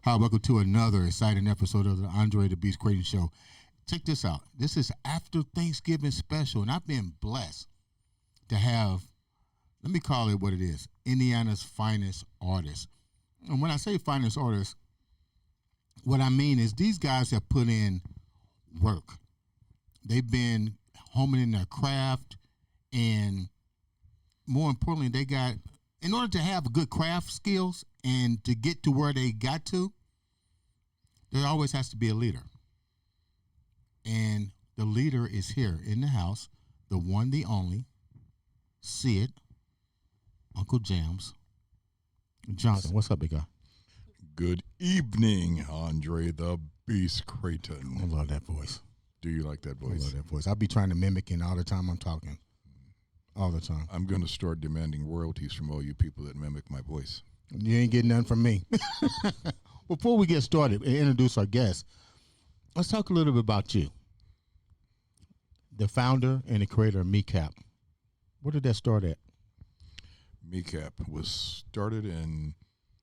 Hi, welcome to another exciting episode of the Andre The Beast Crayton Show. Check this out. This is after Thanksgiving special, and I've been blessed to have, let me call it what it is, Indiana's finest artists. And when I say finest artists, what I mean is these guys have put in work. They've been homing in their craft, and more importantly, they got, in order to have good craft skills and to get to where they got to, there always has to be a leader. And the leader is here in the house, the one, the only, Sid, UncleJamz, Johnson. What's up, big guy? Good evening, Andre the Beast Crayton. I love that voice. Do you like that voice? I love that voice. I'll be trying to mimic it all the time I'm talking. All the time. I'm going to start demanding royalties from all you people that mimic my voice. You ain't getting none from me. Before we get started and introduce our guest, let's talk a little bit about you. The founder and the creator of MECAP. Where did that start at? MECAP was started in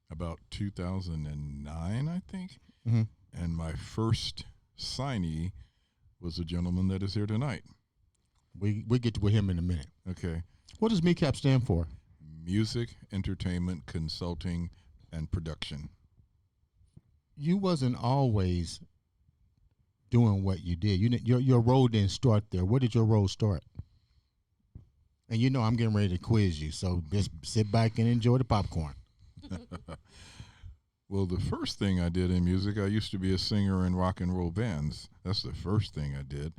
about 2009, I think. Mm-hmm. And my first signee was a gentleman that is here tonight. We get to with him in a minute. Okay. What does MECAP stand for? Music, Entertainment, Consulting, and Production. You wasn't always doing what you did. Your role didn't start there. Where did your role start? And you know I'm getting ready to quiz you, so just sit back and enjoy the popcorn. Well, the first thing I did in music, I used to be a singer in rock and roll bands. That's the first thing I did.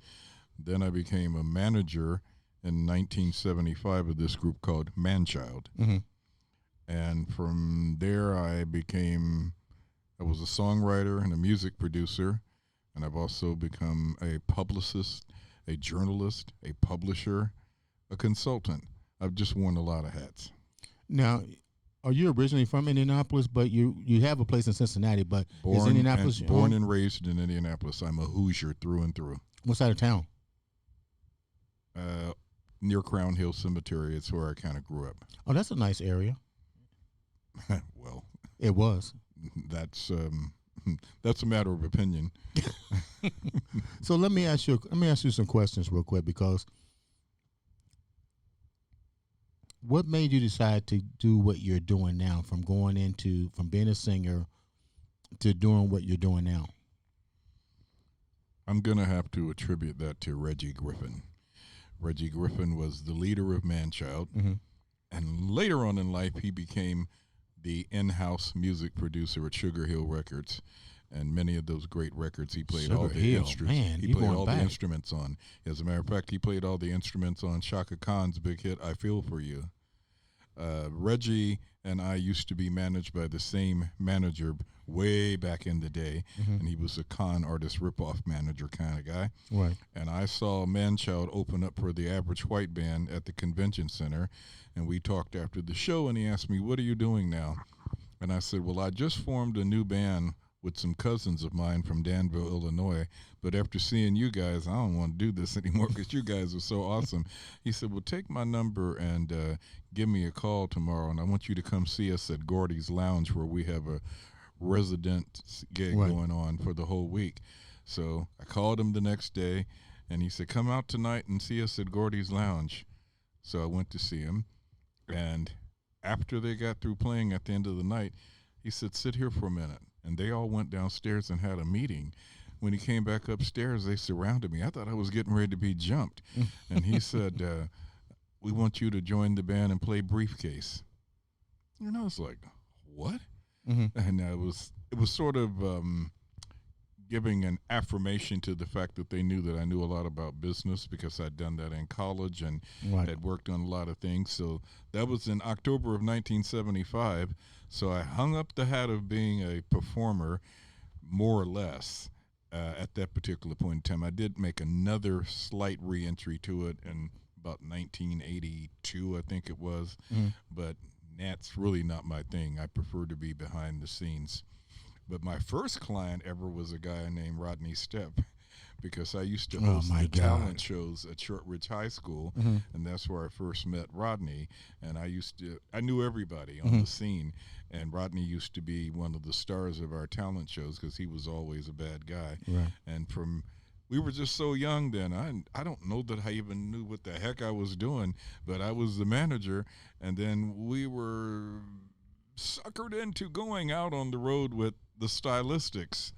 Then I became a manager in 1975 of this group called Manchild. Mm-hmm. And from there I was a songwriter and a music producer. And I've also become a publicist, a journalist, a publisher, a consultant. I've just worn a lot of hats. Now, are you originally from Indianapolis, but you have a place in Cincinnati, but is Indianapolis born and raised in Indianapolis. I'm a Hoosier through and through. What side of town? Near Crown Hill Cemetery. It's where I kind of grew up. Oh, that's a nice area. Well, it was. That's a matter of opinion. So let me ask you some questions real quick, because what made you decide to do what you're doing now, from being a singer to doing what you're doing now? I'm going to have to attribute that to Reggie Griffin. Reggie Griffin was the leader of Manchild, mm-hmm. and later on in life he became the in-house music producer at Sugar Hill Records, and many of those great records he played all the instruments. He played all the instruments on. As a matter of fact, he played all the instruments on Chaka Khan's big hit "I Feel for You." Reggie and I used to be managed by the same manager way back in the day, mm-hmm. and he was a con artist ripoff manager kind of guy. Right. And I saw Manchild open up for the Average White Band at the convention center, and we talked after the show, and he asked me, "What are you doing now?" And I said, "Well, I just formed a new band with some cousins of mine from Danville, Illinois, but after seeing you guys, I don't want to do this anymore because you guys are so awesome." He said, "Well, take my number and give me a call tomorrow, and I want you to come see us at Gordy's Lounge, where we have a resident gig going on for the whole week." So I called him the next day, and he said, "Come out tonight and see us at Gordy's Lounge." So I went to see him, and after they got through playing at the end of the night, he said, "Sit here for a minute." And they all went downstairs and had a meeting. When he came back upstairs, they surrounded me. I thought I was getting ready to be jumped. And he said, "We want you to join the band and play Briefcase." And I was like, "What?" Mm-hmm. And it was sort of giving an affirmation to the fact that they knew that I knew a lot about business, because I'd done that in college and had worked on a lot of things. So that was in October of 1975. So I hung up the hat of being a performer, more or less, at that particular point in time. I did make another slight re-entry to it in about 1982, I think it was. Mm. But that's really not my thing. I prefer to be behind the scenes. But my first client ever was a guy named Rodney Stepp. because I used to Oh, host my the God. talent shows at Shortridge High School, Mhm. and that's where I first met Rodney. And I knew everybody on the scene, and Rodney used to be one of the stars of our talent shows because he was always a bad guy. Right. And we were just so young then. I don't know that I even knew what the heck I was doing, but I was the manager, and then we were suckered into going out on the road with the stylistics.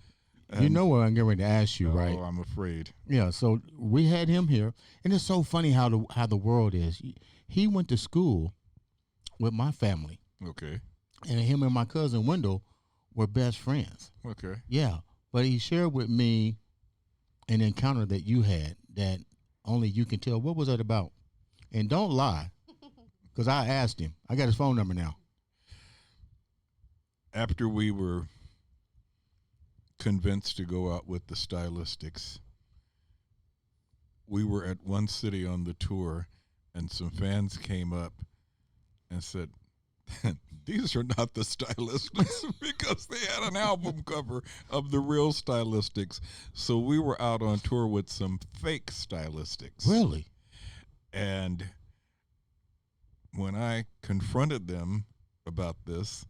You And know what I'm getting ready to ask you, right? oh, I'm afraid. Yeah. So we had him here, and it's so funny how the world is. He went to school with my family, Okay. and him and my cousin Wendell were best friends. Okay. Yeah, but he shared with me an encounter that you had that only you can tell. What was that about? And don't lie, because I asked him. I got his phone number now. After we were convinced to go out with the stylistics, we were at one city on the tour, and some fans came up and said, these are not the stylistics, because they had an album cover of the real stylistics. So we were out on tour with some fake stylistics. Really? And when I confronted them about this,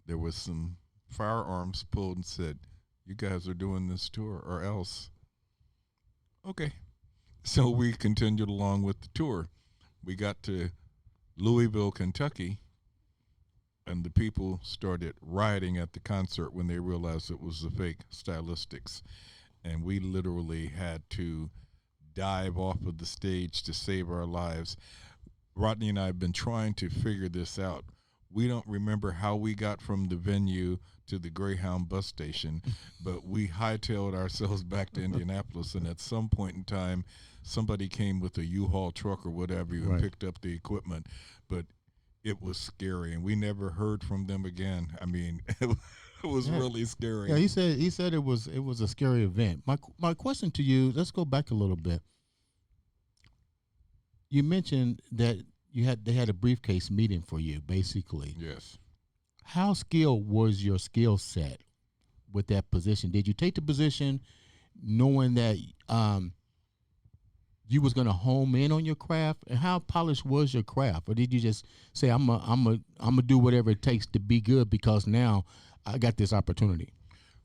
there was some firearms pulled and said, you guys are doing this tour or else. Okay. So we continued along with the tour. We got to Louisville, Kentucky, and the people started rioting at the concert when they realized it was the fake stylistics. And we literally had to dive off of the stage to save our lives. Rodney and I have been trying to figure this out. We don't remember how we got from the venue to the Greyhound bus station, but we hightailed ourselves back to Indianapolis, and at some point in time, somebody came with a U-Haul truck or whatever and Right. picked up the equipment, but it was scary, and we never heard from them again. I mean, it was really scary. Yeah, he said it was a scary event. My question to you, let's go back a little bit. You mentioned that they had a briefcase meeting for you, basically. Yes. How skilled was your skill set with that position? Did you take the position knowing that you was going to home in on your craft? And how polished was your craft? Or did you just say, I'm a do whatever it takes to be good because now I got this opportunity?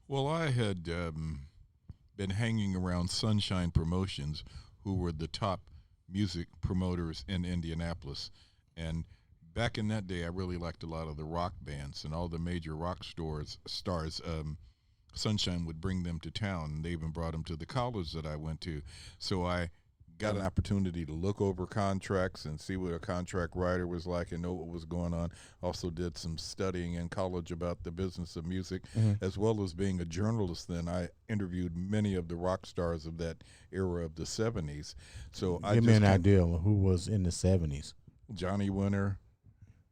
Well, I had been hanging around Sunshine Promotions, who were the top music promoters in Indianapolis. And back in that day, I really liked a lot of the rock bands and all the major rock stars. Sunshine would bring them to town, and they even brought them to the college that I went to. So I got an opportunity to look over contracts and see what a contract writer was like and know what was going on. Also did some studying in college about the business of music, as well as being a journalist. Then I interviewed many of the rock stars of that era of the 70s. So Give me an idea of who was in the 70s. Johnny Winter,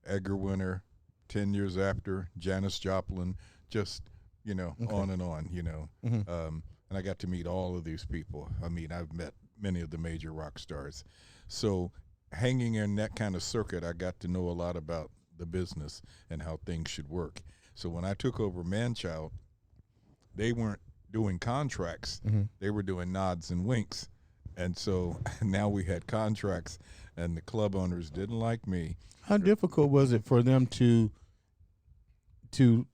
Edgar Winter, 10 Years After, Janis Joplin, just, on and on, And I got to meet all of these people. I mean, I've met many of the major rock stars. So hanging in that kind of circuit, I got to know a lot about the business and how things should work. So when I took over Manchild, they weren't doing contracts. They were doing nods and winks. And so now we had contracts, and the club owners didn't like me. How difficult was it for them to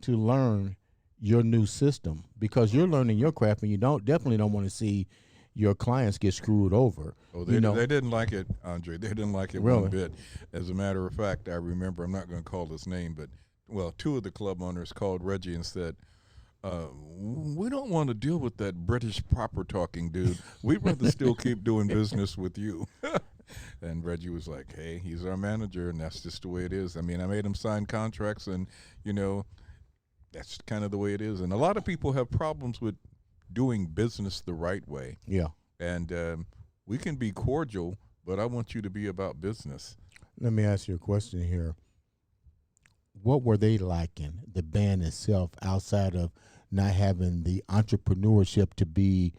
learn your new system? Because you're learning your craft, and you definitely don't want to see your clients get screwed over. Oh, they didn't like it, Andre. They didn't like it Really? one bit. As a matter of fact, I remember, I'm not going to call his name, but, two of the club owners called Reggie and said, we don't want to deal with that British proper talking dude. We'd rather still keep doing business with you. And Reggie was like, hey, he's our manager, and that's just the way it is. I mean, I made him sign contracts, and, that's kind of the way it is. And a lot of people have problems with doing business the right way. Yeah. And we can be cordial, but I want you to be about business. Let me ask you a question here. What were they liking, the band itself, outside of not having the entrepreneurship to be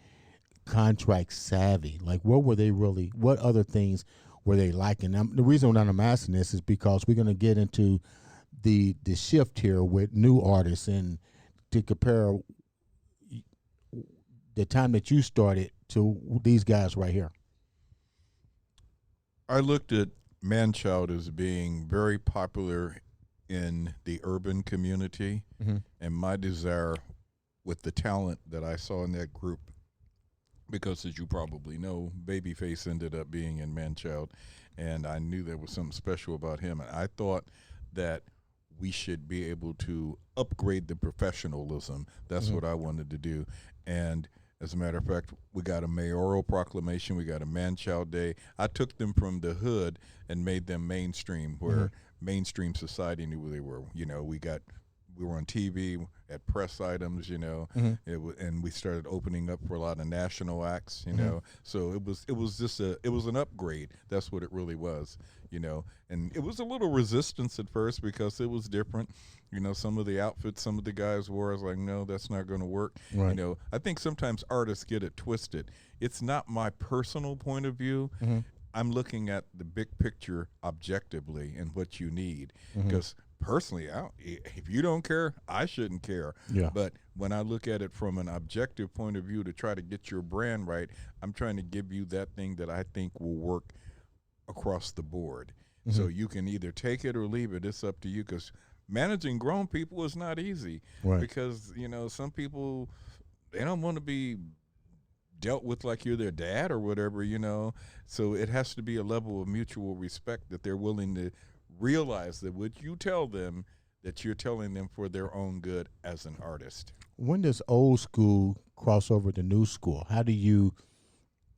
contract savvy? Like, what other things were they liking? Now, the reason that I'm asking this is because we're going to get into the shift here with new artists and to compare the time that you started to these guys right here? I looked at Manchild as being very popular in the urban community, and my desire with the talent that I saw in that group, because as you probably know, Babyface ended up being in Manchild, and I knew there was something special about him, and I thought that we should be able to upgrade the professionalism. That's what I wanted to do. And as a matter of fact, we got a mayoral proclamation. We got a Man-Child Day. I took them from the hood and made them mainstream, where mainstream society knew who they were. You know, we were on TV at press items, you know, and we started opening up for a lot of national acts, you know. So it was just it was an upgrade. That's what it really was, you know. And it was a little resistance at first because it was different. You know, some of the outfits some of the guys wore, I was like, no, that's not going to work. Right. You know, I think sometimes artists get it twisted. It's not my personal point of view. I'm looking at the big picture objectively and what you need. Because personally, if you don't care, I shouldn't care. Yeah. But when I look at it from an objective point of view to try to get your brand right, I'm trying to give you that thing that I think will work across the board. So you can either take it or leave it. It's up to you, because managing grown people is not easy. Right. Because, you know, some people, they don't want to be dealt with like you're their dad or whatever, you know. So it has to be a level of mutual respect that they're willing to realize that what you tell them, that you're telling them for their own good as an artist. When does old school cross over to new school? How do you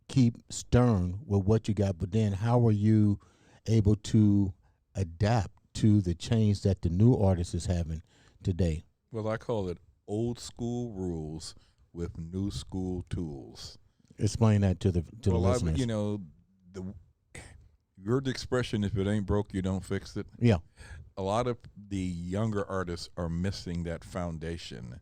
keep stern with what you got, but then how are you able to adapt to the change that the new artist is having today? Well, I call it old school rules with new school tools. Explain that to the listeners. You know, your expression, if it ain't broke, you don't fix it. Yeah. A lot of the younger artists are missing that foundation.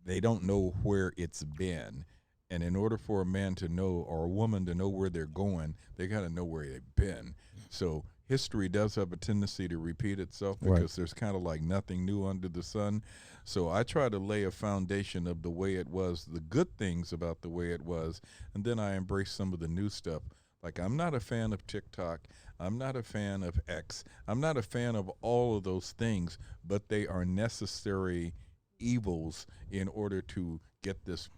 They don't know where it's been. And in order for a man to know, or a woman to know where they're going, they got to know where they've been. So history does have a tendency to repeat itself, because there's kind of like nothing new under the sun. So I try to lay a foundation of the way it was, the good things about the way it was, and then I embrace some of the new stuff. Like, I'm not a fan of TikTok. I'm not a fan of X. I'm not a fan of all of those things, but they are necessary evils in order to get this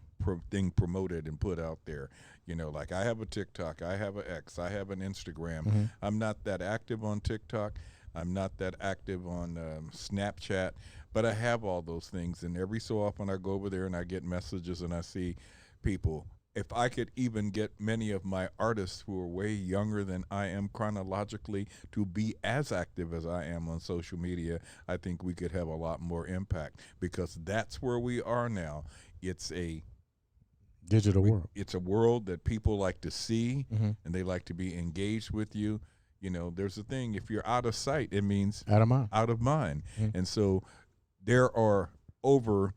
thing promoted and put out there. You know, like, I have a TikTok, I have an X, I have an Instagram. I'm not that active on TikTok. I'm not that active on Snapchat, but I have all those things. And every so often I go over there and I get messages and I see people. If I could even get many of my artists who are way younger than I am chronologically to be as active as I am on social media, I think we could have a lot more impact, because that's where we are now. It's a digital world. It's a world that people like to see, and they like to be engaged with you. You know, there's a thing, if you're out of sight, it means out of mind. Out of mind. And so there are over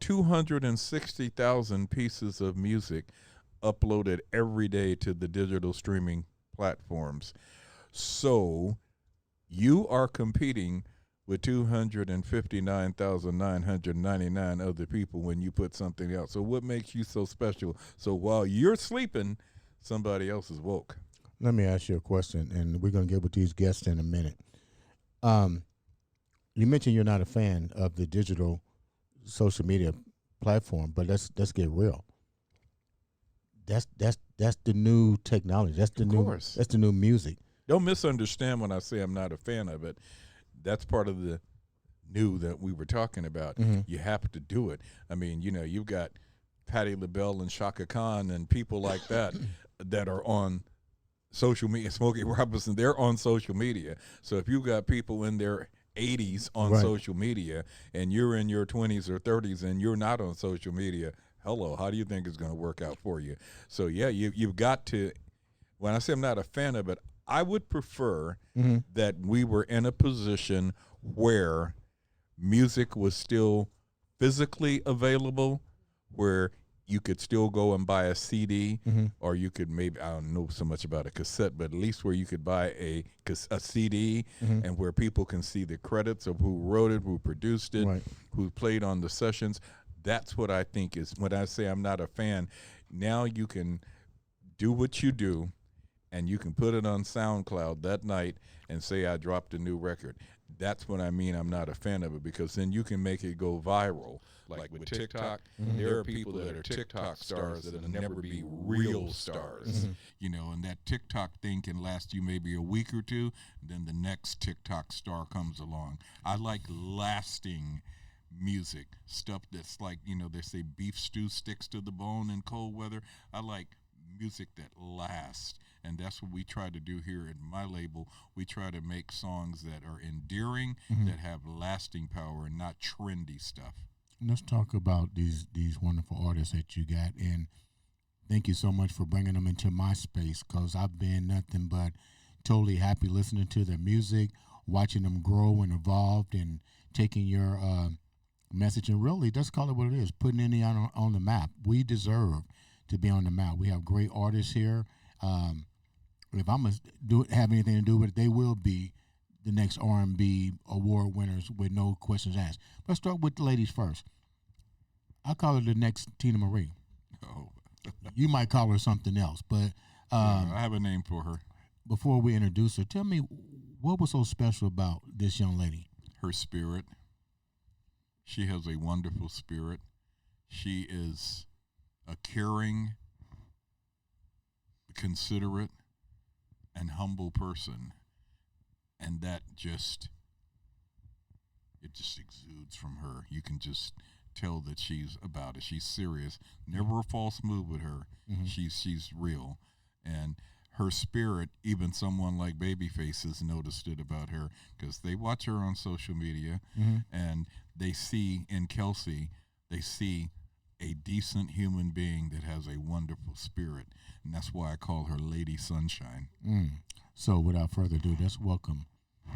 260,000 pieces of music uploaded every day to the digital streaming platforms. So you are competing with 259,999 other people when you put something out. So what makes you so special? So while you're sleeping, somebody else is woke. Let me ask you a question, and we're going to get with these guests in a minute. You mentioned you're not a fan of the digital social media platform, but let's get real. That's the new technology. That's the new music. Don't misunderstand when I say I'm not a fan of it. That's part of the new that we were talking about. You have to do it. I mean, you know, you've got Patti LaBelle and Shaka Khan and people like that that are on social media. Smokey Robinson, they're on social media. So if you've got people in their 80s on social media and you're in your 20s or 30s and you're not on social media, hello, how do you think it's going to work out for you? So, yeah, you've got to, when I say I'm not a fan of it, I would prefer that we were in a position where music was still physically available, where you could still go and buy a CD, or you could maybe, I don't know so much about a cassette, but at least where you could buy a CD and where people can see the credits of who wrote it, who produced it, who played on the sessions. That's what I think is when I say I'm not a fan. Now you can do what you do, and you can put it on SoundCloud that night and say I dropped a new record. That's what I mean I'm not a fan of it, because then you can make it go viral. Like with TikTok, there are people that are TikTok stars that'll never be real stars. You know, and that TikTok thing can last you maybe a week or two, then the next TikTok star comes along. I like lasting music, stuff that's like, you know, they say beef stew sticks to the bone in cold weather. I like music that lasts, and that's what we try to do here at my label. We try to make songs that are endearing, that have lasting power, and not trendy stuff. Let's talk about these wonderful artists that you got, and thank you so much for bringing them into my space, because I've been nothing but totally happy listening to their music, watching them grow and evolve, and taking your message and really, let's call it what it is, putting Indiana on the map. We deserve to be on the map. We have great artists here. If I'm gonna have anything to do with it, they will be the next R&B award winners with no questions asked. Let's start with the ladies first. I call her the next Tina Marie. Oh. You might call her something else, but I have a name for her. Before we introduce her, tell me what was so special about this young lady? Her spirit. She has a wonderful spirit. She is a caring, considerate, and humble person. And that just exudes from her. You can just tell that she's about it. She's serious. Never a false move with her. She's real. And her spirit, even someone like Babyface has noticed it about her, because they watch her on social media, and they see in Kelsi, they see a decent human being that has a wonderful spirit. And that's why I call her Lady Sunshine. So without further ado, let's welcome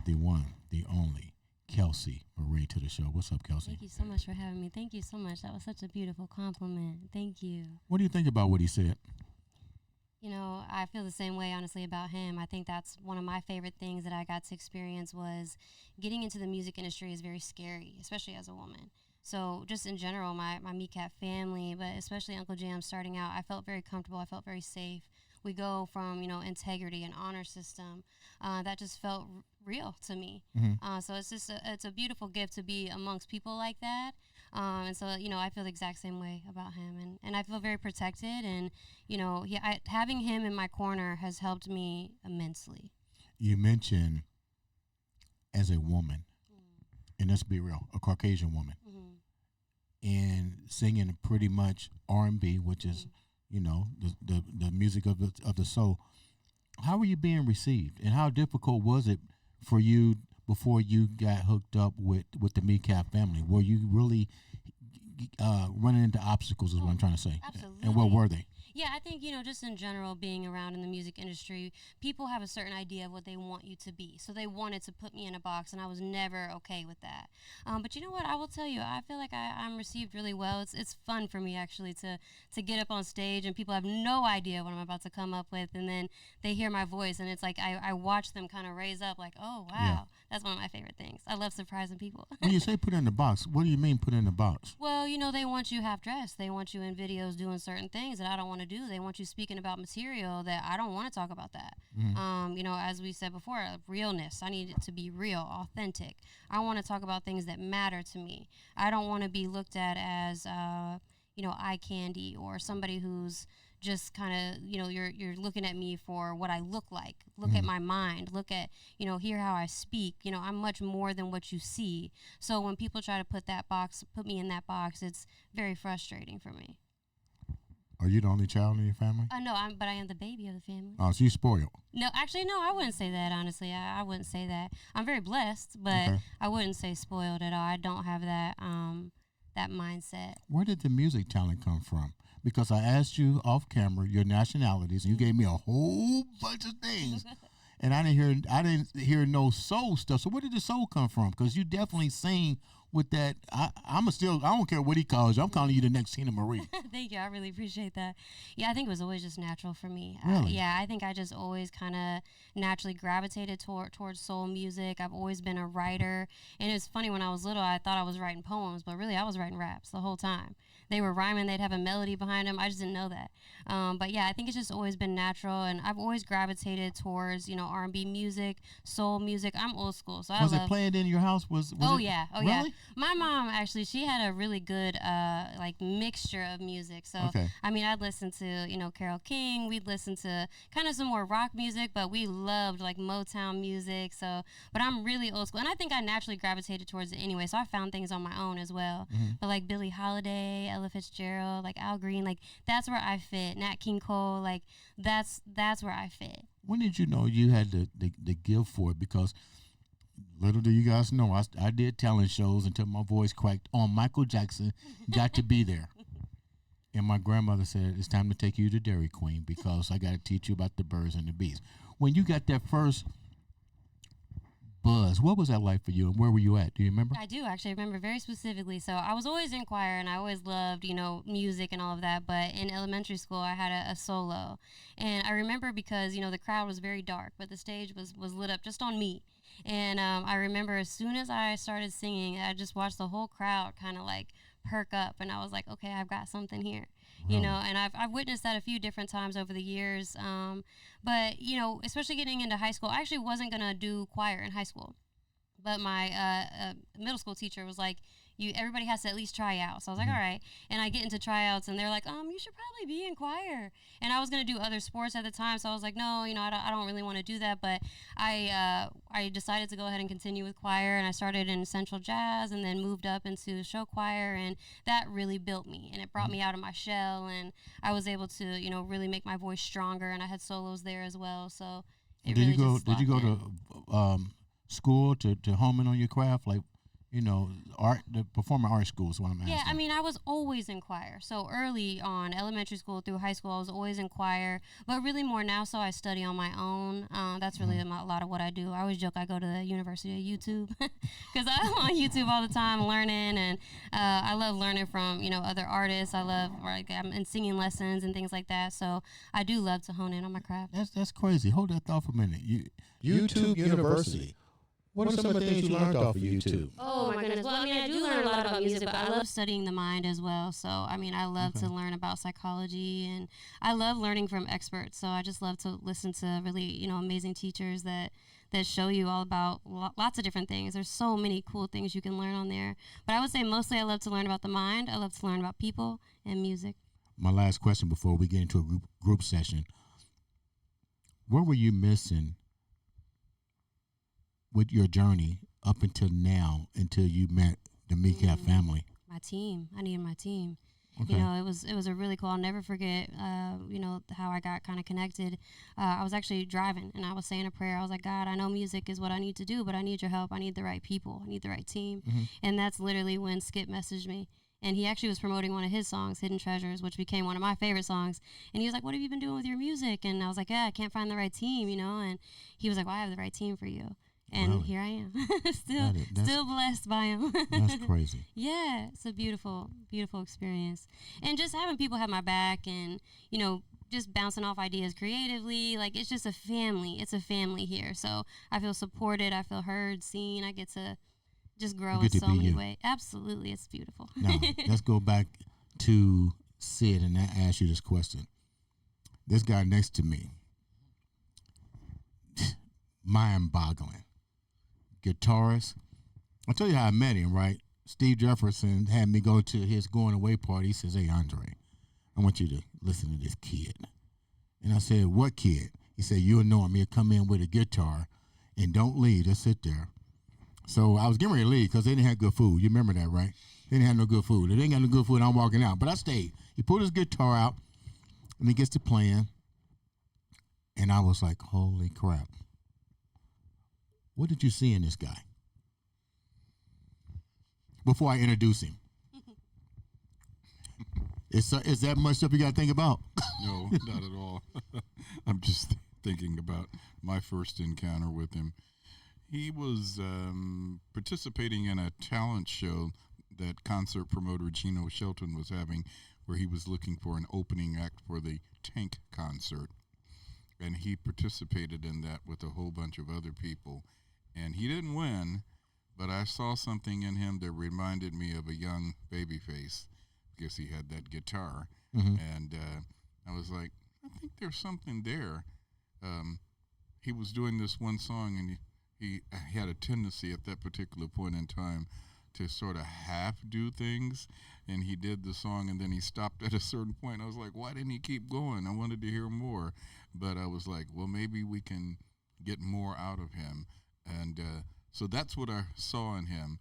the one, the only, Kelsi Marie to the show. What's up, Kelsi? Thank you so much for having me. Thank you so much. That was such a beautiful compliment. Thank you. What do you think about what he said? You know, I feel the same way, honestly, about him. I think that's one of my favorite things that I got to experience was getting into the music industry is very scary, especially as a woman. So just in general, my MECAP family, but especially UncleJamz starting out, I felt very comfortable. I felt very safe. We go from, you know, integrity and honor system. That just felt real to me. So it's just it's a beautiful gift to be amongst people like that. And so, you know, I feel the exact same way about him. And I feel very protected. And, you know, having him in my corner has helped me immensely. You mentioned as a woman, and let's be real, a Caucasian woman, and singing pretty much R&B, which is, you know, the music of the soul. How were you being received, and how difficult was it for you before you got hooked up with the MECAP family? Were you really running into obstacles is what I'm trying to say? Absolutely. And what were they? Yeah, I think, you know, just in general, being around in the music industry, people have a certain idea of what they want you to be. So they wanted to put me in a box, and I was never okay with that. But you know what? I will tell you, I feel like I'm received really well. It's fun for me, actually, to get up on stage, and people have no idea what I'm about to come up with, and then they hear my voice, and it's like I watch them kind of raise up like, oh, wow. Yeah. That's one of my favorite things. I love surprising people. When you say put in the box, what do you mean put in the box? Well, you know, they want you half dressed. They want you in videos doing certain things that I don't want to do. They want you speaking about material that I don't want to talk about that. You know, as we said before, realness. I need it to be real, authentic. I want to talk about things that matter to me. I don't want to be looked at as, you know, eye candy or somebody who's just kind of, you know, you're looking at me for what I look like. Look at my mind. Look at, you know, hear how I speak. You know, I'm much more than what you see. So when people try to put me in that box, it's very frustrating for me. Are you the only child in your family? No, but I am the baby of the family. Oh, so you spoiled. No, actually, no, I wouldn't say that, honestly. I wouldn't say that. I'm very blessed, but I wouldn't say spoiled at all. I don't have that that mindset. Where did the music talent come from? Because I asked you off camera your nationalities, and you gave me a whole bunch of things, and I didn't hear no soul stuff. So where did the soul come from? Because you definitely sing with that. I don't care what he calls you. I'm calling you the next Tina Marie. Thank you. I really appreciate that. Yeah, I think it was always just natural for me. Really? I think I just always kind of naturally gravitated towards soul music. I've always been a writer. And it's funny, when I was little, I thought I was writing poems, but really I was writing raps the whole time. They were rhyming. They'd have a melody behind them. I just didn't know that. But yeah, I think it's just always been natural. And I've always gravitated towards, R&B music, soul music. I'm old school. So was it playing in your house? Oh, it, yeah. Oh, really? yeah. My mom, actually, she had a really good, mixture of music. So, okay. I mean, I'd listen to, Carole King. We'd listen to kind of some more rock music, but we loved, Motown music. So, but I'm really old school. And I think I naturally gravitated towards it anyway. So I found things on my own as well. Mm-hmm. But, Billie Holiday, Ella Fitzgerald, Al Green, that's where I fit. Nat King Cole, that's where I fit. When did you know you had the gift for it? Because little do you guys know, I did talent shows until my voice cracked on Michael Jackson, Got to Be There. And my grandmother said, it's time to take you to Dairy Queen because I got to teach you about the birds and the bees. When you got that first buzz, what was that like for you, and where were you at? Do you remember? I do actually remember very specifically. So I was always in choir, and I always loved, music and all of that. But in elementary school, I had a solo, and I remember because the crowd was very dark, but the stage was lit up just on me. And I remember as soon as I started singing, I just watched the whole crowd kind of perk up, and I was like, okay, I've got something here. And I've witnessed that a few different times over the years. But, especially getting into high school, I actually wasn't going to do choir in high school. But my middle school teacher was like, everybody has to at least try out. So I was like, all right. And I get into tryouts, and they're like, you should probably be in choir. And I was going to do other sports at the time, so I was like, no, I don't really want to do that. But I decided to go ahead and continue with choir, and I started in Central Jazz and then moved up into show choir, and that really built me, and it brought me out of my shell, and I was able to, really make my voice stronger, and I had solos there as well. So it did really did you go to school to hone in on your craft, the performing arts school is what I'm asking. Yeah, I mean, I was always in choir. So early on, elementary school through high school, I was always in choir. But really more now, so I study on my own. That's really a lot of what I do. I always joke I go to the University of YouTube because I'm on YouTube all the time learning, and I love learning from other artists. I love I'm in singing lessons and things like that. So I do love to hone in on my craft. That's crazy. Hold that thought for a minute. YouTube University. What are some of the things you learned off of YouTube? Oh my goodness. Well, I mean, I do learn a lot about music, but I love studying the mind as well. So, I mean, I love to learn about psychology, and I love learning from experts. So I just love to listen to really, amazing teachers that show you all about lots of different things. There's so many cool things you can learn on there. But I would say mostly I love to learn about the mind. I love to learn about people and music. My last question before we get into a group session. What were you missing with your journey up until now, until you met the MECAP family? My team. I needed my team. Okay. It was a really cool. I'll never forget. How I got kind of connected. I was actually driving, and I was saying a prayer. I was like, God, I know music is what I need to do, but I need your help. I need the right people. I need the right team. Mm-hmm. And that's literally when Skip messaged me. And he actually was promoting one of his songs, Hidden Treasures, which became one of my favorite songs. And he was like, what have you been doing with your music? And I was like, I can't find the right team, And he was like, well, I have the right team for you. And really? Here I am, still blessed by him. That's crazy. Yeah, it's a beautiful, beautiful experience. And just having people have my back and, just bouncing off ideas creatively. It's just a family. It's a family here. So I feel supported. I feel heard, seen. I get to just grow in so many ways. Absolutely. It's beautiful. Now, let's go back to Sid and ask you this question. This guy next to me, mind-boggling. Guitarist. I'll tell you how I met him, right? Steve Jefferson had me go to his going away party. He says, hey, Andre, I want you to listen to this kid. And I said, what kid? He said, you'll know him. He'll come in with a guitar and don't leave. Just sit there. So I was getting ready to leave because they didn't have good food. You remember that, right? They didn't have no good food. They didn't got no good food. I'm walking out. But I stayed. He pulled his guitar out, and he gets to playing. And I was like, holy crap. What did you see in this guy? Before I introduce him. Is that much stuff you got to think about? No, not at all. I'm just thinking about my first encounter with him. He was participating in a talent show that concert promoter Gino Shelton was having, where he was looking for an opening act for the Tank concert. And he participated in that with a whole bunch of other people. And he didn't win, but I saw something in him that reminded me of a young Babyface, because he had that guitar. Mm-hmm. And I was like, I think there's something there. He was doing this one song, and he had a tendency at that particular point in time to sort of half do things, and he did the song, and then he stopped at a certain point. I was like, why didn't he keep going? I wanted to hear more, but I was like, well, maybe we can get more out of him. And so that's what I saw in him,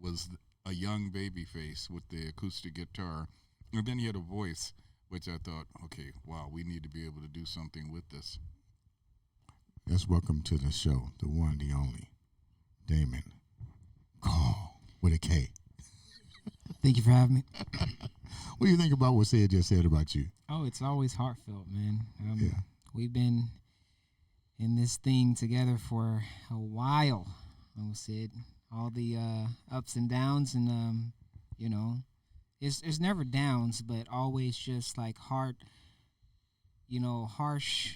was a young Babyface with the acoustic guitar, and then he had a voice, which I thought, okay, wow, we need to be able to do something with this. Let's welcome to the show, the one, the only, Damon. Karl, with a K. Thank you for having me. What do you think about what Sid just said about you? Oh, it's always heartfelt, man. Yeah. We've been in this thing together for a while, Sid. All the ups and downs, and you know, it's never downs, but always just like hard, you know, harsh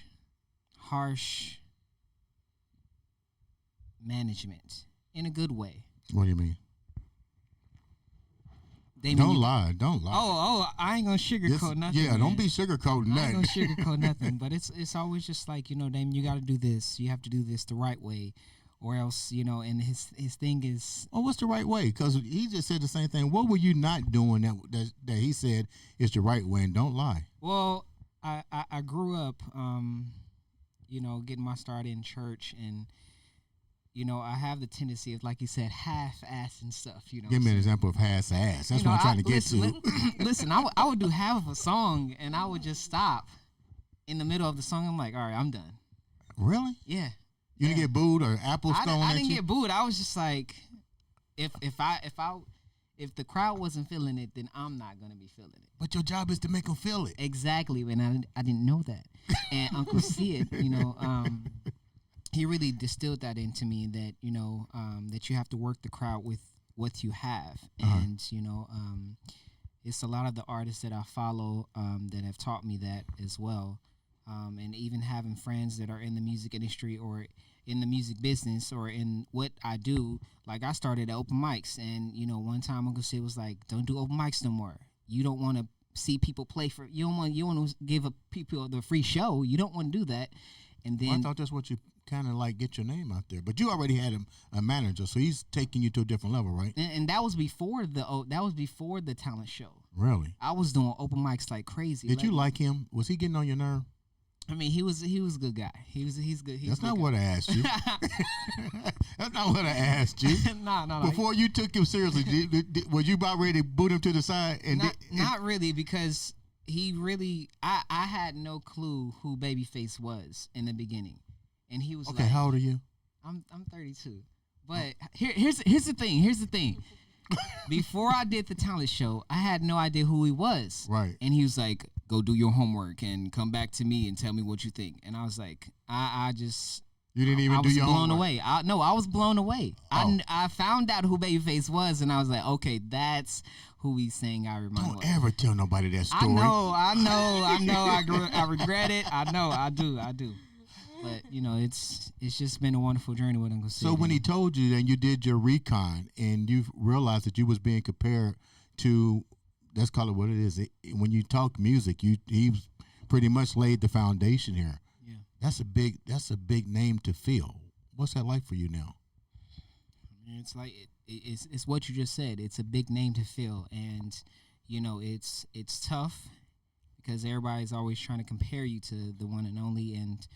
management in a good way. What do you mean? Damon, Don't lie. Oh, I ain't gonna sugarcoat nothing. Yeah, man. don't be sugarcoating I ain't gonna that. sugarcoat nothing, but it's always just like, you know, Damon, you got to do this. You have to do this the right way, or else, you know. And his thing is, Oh, what's the right way? Because he just said the same thing. What were you not doing that he said is the right way? And don't lie. well, I grew up, you know, getting my start in church, and you know, I have the tendency of, like you said, half-ass and stuff. You know, Give me an example of half ass. That's what I'm trying to get to. Listen, I would do half of a song, and I would just stop in the middle of the song. I'm like, all right, I'm done. Really? Yeah. You didn't get booed or apples thrown I at didn't you? get booed. I was just like, if the crowd wasn't feeling it, then I'm not gonna be feeling it. But your job is to make them feel it. Exactly, and I didn't know that. And Uncle Sid, you know, he really distilled that into me, that, you know, that you have to work the crowd with what you have. And, you know, it's a lot of the artists that I follow that have taught me that as well. And even having friends that are in the music industry or in the music business or in what I do, like I started at open mics, and, you know, one time Uncle Sid was like, don't do open mics no more. You don't want to see people play for, you want to give people the free show. You don't want to do that. And then Well, I thought that's what you kind of like get your name out there. But you already had a manager, so he's taking you to a different level, right? and that was before the talent show. Really? I was doing open mics like crazy. Did you like him? Was he getting on your nerve? I mean, he was a good guy. He's good. That's not what I asked you. That's not what I asked you. No. Before you took him seriously, was you about ready to boot him to the side? And not really, because he really, I had no clue who Babyface was in the beginning, and he was okay. like, How old are you? I'm 32. But here's the thing. Before I did the talent show, I had no idea who he was. Right. And he was like, go do your homework and come back to me and tell me what you think. And I was like, I just... You didn't even do your homework? I was blown away. I was blown away. Oh. I found out who Babyface was, and I was like, okay, that's who he's saying I remind me of. Don't ever tell nobody that story. I know. I regret it. I know. I do. But, you know, it's just been a wonderful journey with Uncle Sid. So when he told you and you did your recon and you realized that you was being compared to, let's call it what it is. When you talk music, he pretty much laid the foundation here. Yeah. That's a big name to fill. What's that like for you now? It's like it's what you just said. It's a big name to fill, and you know it's tough because everybody's always trying to compare you to the one and only, and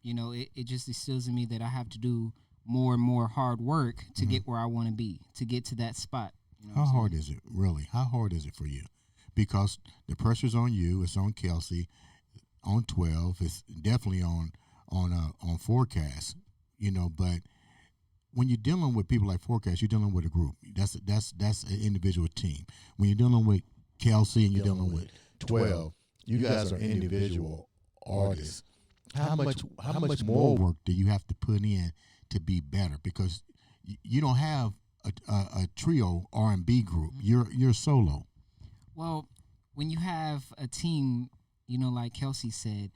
you know it just instills in me that I have to do more and more hard work to get where I want to be, to get to that spot. You know How hard is it, really? How hard is it for you? Because the pressure's on you. It's on Kelsi, on 12. It's definitely on Forecast. You know, but when you're dealing with people like Forecast, you're dealing with a group. That's an individual team. When you're dealing with Kelsi and you're dealing with 12, you guys are individual artists. How much more work do you have to put in to be better? Because you don't have a trio R&B group. You're solo. Well, when you have a team, like Kelsi said,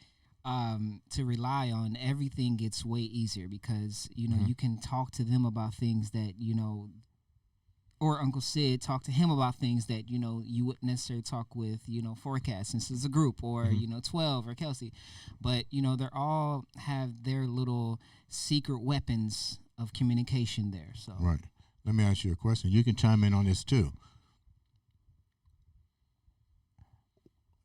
to rely on, everything gets way easier because, you can talk to them about things that, or Uncle Sid talk to him about things that, you wouldn't necessarily talk with, Forecast, since it's a group, or, 12 or Kelsi. But, they all have their little secret weapons of communication there. So Right. Let me ask you a question. You can chime in on this too.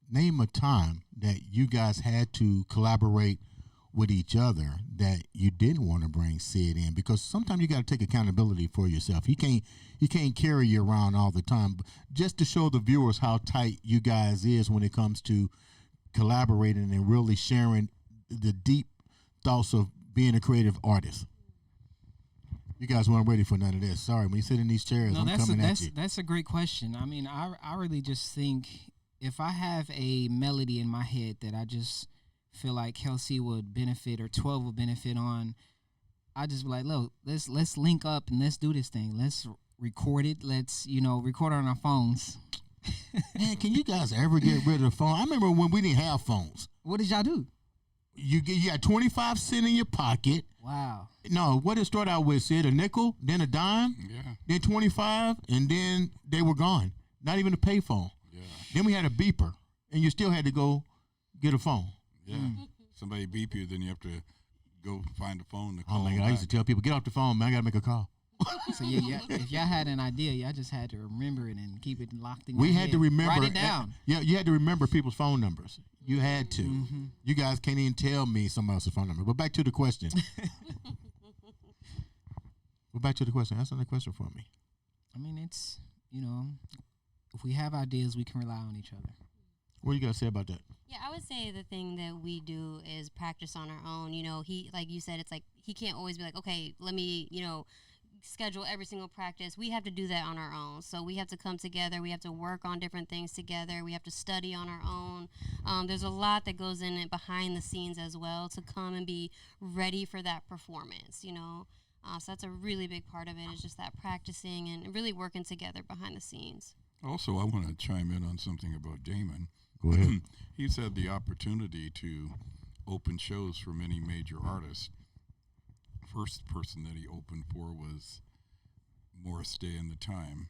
Name a time that you guys had to collaborate with each other that you didn't want to bring Sid in, because sometimes you got to take accountability for yourself. He can't carry you around all the time. Just to show the viewers how tight you guys is when it comes to collaborating and really sharing the deep thoughts of being a creative artist. You guys weren't ready for none of this. Sorry, when you sit in these chairs, I'm coming at you. That's a great question. I mean, I really just think if I have a melody in my head that I just feel like Kelsi would benefit or 12 would benefit on, I just be like, look, let's link up and let's do this thing. Let's record it. Let's, record on our phones. Man, can you guys ever get rid of the phone? I remember when we didn't have phones. What did y'all do? You got 25 cents in your pocket. Wow. No, what did it start out with, Sid? A nickel, then a dime, then 25, and then they were gone. Not even a pay phone. Yeah. Then we had a beeper, and you still had to go get a phone. Yeah. Somebody beep you, then you have to go find a phone to Oh call. my God! I used to tell people, get off the phone, man. I gotta make a call. So yeah, if y'all had an idea, y'all just had to remember it and keep it locked in. We your had head. to remember. Write it down. Yeah, you had to remember people's phone numbers. You had to. Mm-hmm. You guys can't even tell me somebody else's phone number. But back to the question. Answer the question for me. I mean, it's, if we have ideas, we can rely on each other. What do you guys say about that? Yeah, I would say the thing that we do is practice on our own. He, like you said, it's like he can't always be like, okay, let me, schedule every single practice. We have to do that on our own. So we have to come together. We have to work on different things together. We have to study on our own. There's a lot that goes in it behind the scenes as well to come and be ready for that performance, So that's a really big part of it, is just that practicing and really working together behind the scenes. Also, I want to chime in on something about Damon. Go ahead. He's had the opportunity to open shows for many major artists. First person that he opened for was Morris Day and the Time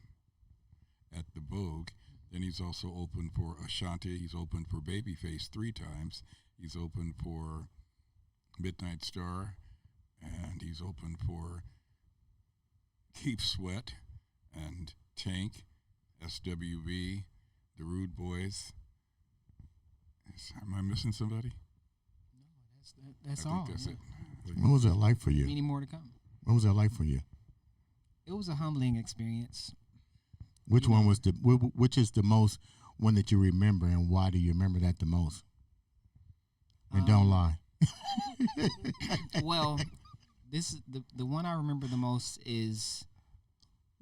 at the Vogue. Then he's also opened for Ashanti. He's opened for Babyface 3 times. He's opened for Midnight Star. And he's opened for Keith Sweat and Tank, SWV, the Rude Boys. Am I missing somebody? No, that's I all. think that's it. What was that like for you? Many more to come. What was that like for you? It was a humbling experience. Which one was which is the most one that you remember, and why do you remember that the most? And don't lie. Well, this is the one I remember the most is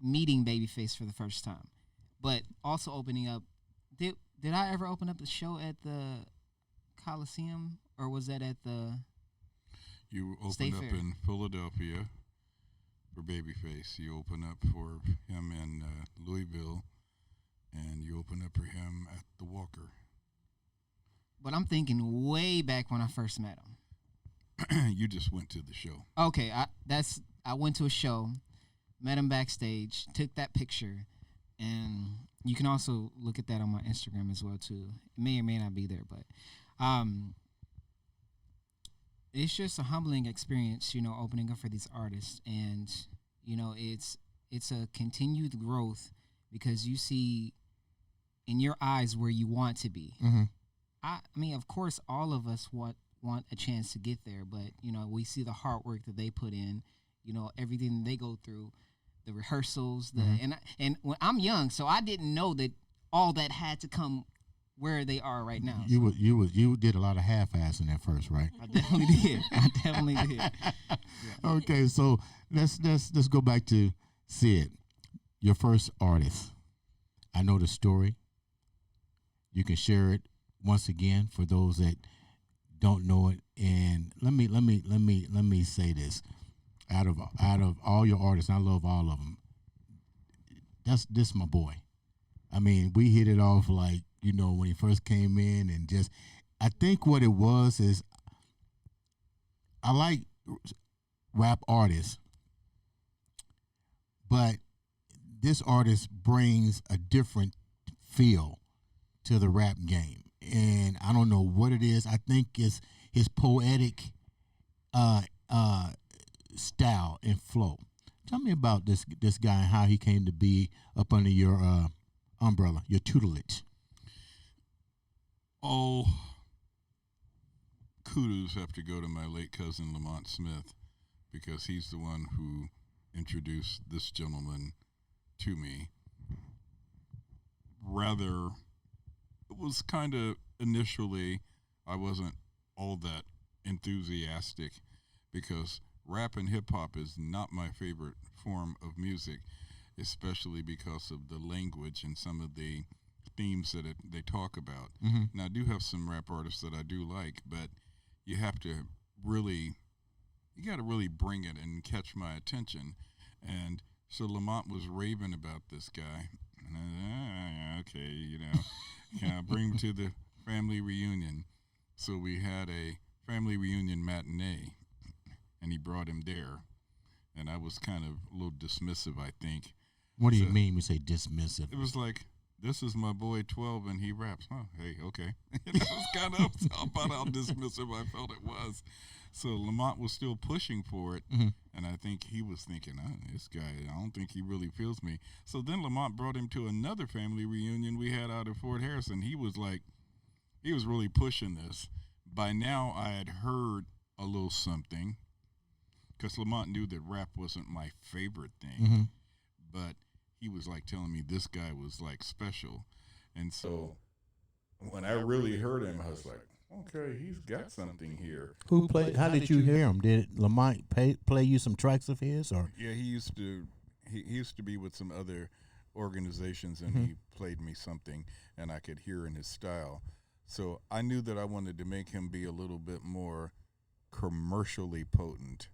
meeting Babyface for the first time, but also opening up. Did I ever open up a show at the Coliseum, or was that at the? You opened State up Fair? in Philadelphia for Babyface. You opened up for him in Louisville, and you opened up for him at the Walker. But I'm thinking way back when I first met him. You just went to the show. Okay, I went to a show, met him backstage, took that picture, and you can also look at that on my Instagram as well too. It may or may not be there, but it's just a humbling experience, opening up for these artists, and it's a continued growth because you see in your eyes where you want to be. Mm-hmm. I mean, of course, all of us want a chance to get there, but we see the hard work that they put in, everything that they go through, the rehearsals, and when I'm young, so I didn't know that all that had to come where they are right now. You did a lot of half-assing at first, right? I definitely did. Yeah. Okay, so let's go back to Sid, your first artist. I know the story. You can share it once again for those that don't know it. And let me say this: out of all your artists, and I love all of them. This my boy. I mean, we hit it off like, when he first came in, and just, I think what it was is, I like rap artists, but this artist brings a different feel to the rap game, and I don't know what it is. I think it's his poetic style and flow. Tell me about this guy and how he came to be up under your umbrella, your tutelage. Oh, kudos have to go to my late cousin Lamont Smith, because he's the one who introduced this gentleman to me. Rather, it was kind of initially, I wasn't all that enthusiastic, because rap and hip hop is not my favorite form of music, especially because of the language and some of the themes that they talk about. Mm-hmm. Now, I do have some rap artists that I do like, but you have to really, you got to really bring it and catch my attention. And so Lamont was raving about this guy. And I, okay, can I bring him to the family reunion? So we had a family reunion matinee, and he brought him there. And I was kind of a little dismissive, I think. What do you mean when you say dismissive? It was like, this is my boy 12 and he raps. Oh, hey, okay. That was kind of about how dismissive I felt it was. So Lamont was still pushing for it, mm-hmm. and I think he was thinking, this guy, I don't think he really feels me. So then Lamont brought him to another family reunion we had out of Fort Harrison. He was really pushing this. By now I had heard a little something, because Lamont knew that rap wasn't my favorite thing, mm-hmm. but he was like telling me this guy was like special. And so when I really heard him, I was like, okay, he's got something here. Who played? How did you hear him? Did Lamont play you some tracks of his, or? Yeah, he used to be with some other organizations, and mm-hmm. he played me something, and I could hear in his style. So I knew that I wanted to make him be a little bit more commercially potent.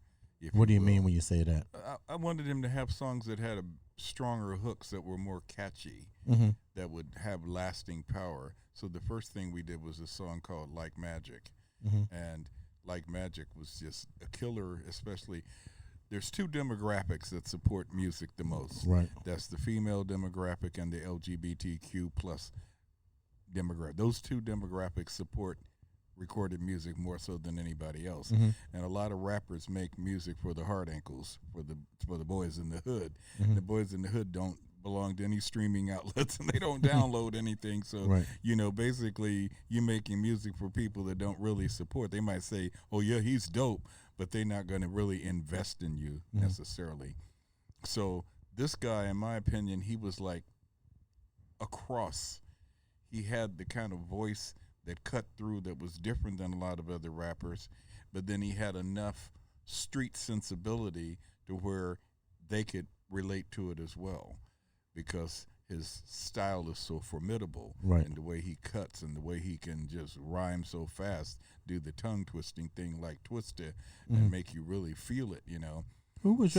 What do you mean when you say that? I wanted him to have songs that had stronger hooks, that were more catchy, mm-hmm. that would have lasting power. So the first thing we did was a song called Like Magic. Mm-hmm. And Like Magic was just a killer, especially, there's two demographics that support music the most. Right. That's the female demographic and the LGBTQ plus demographic. Those two demographics support recorded music more so than anybody else. Mm-hmm. And a lot of rappers make music for the hard ankles, for the boys in the hood. Mm-hmm. The boys in the hood don't belong to any streaming outlets, and they don't download anything. So, right. Basically you're making music for people that don't really support. They might say, oh yeah, he's dope, but they're not going to really invest in you mm-hmm. necessarily. So this guy, in my opinion, he was like a cross. He had the kind of voice that cut through, that was different than a lot of other rappers, but then he had enough street sensibility to where they could relate to it as well, because his style is so formidable, right. And the way he cuts and the way he can just rhyme so fast, do the tongue twisting thing like Twister, mm-hmm. and make you really feel it, Who was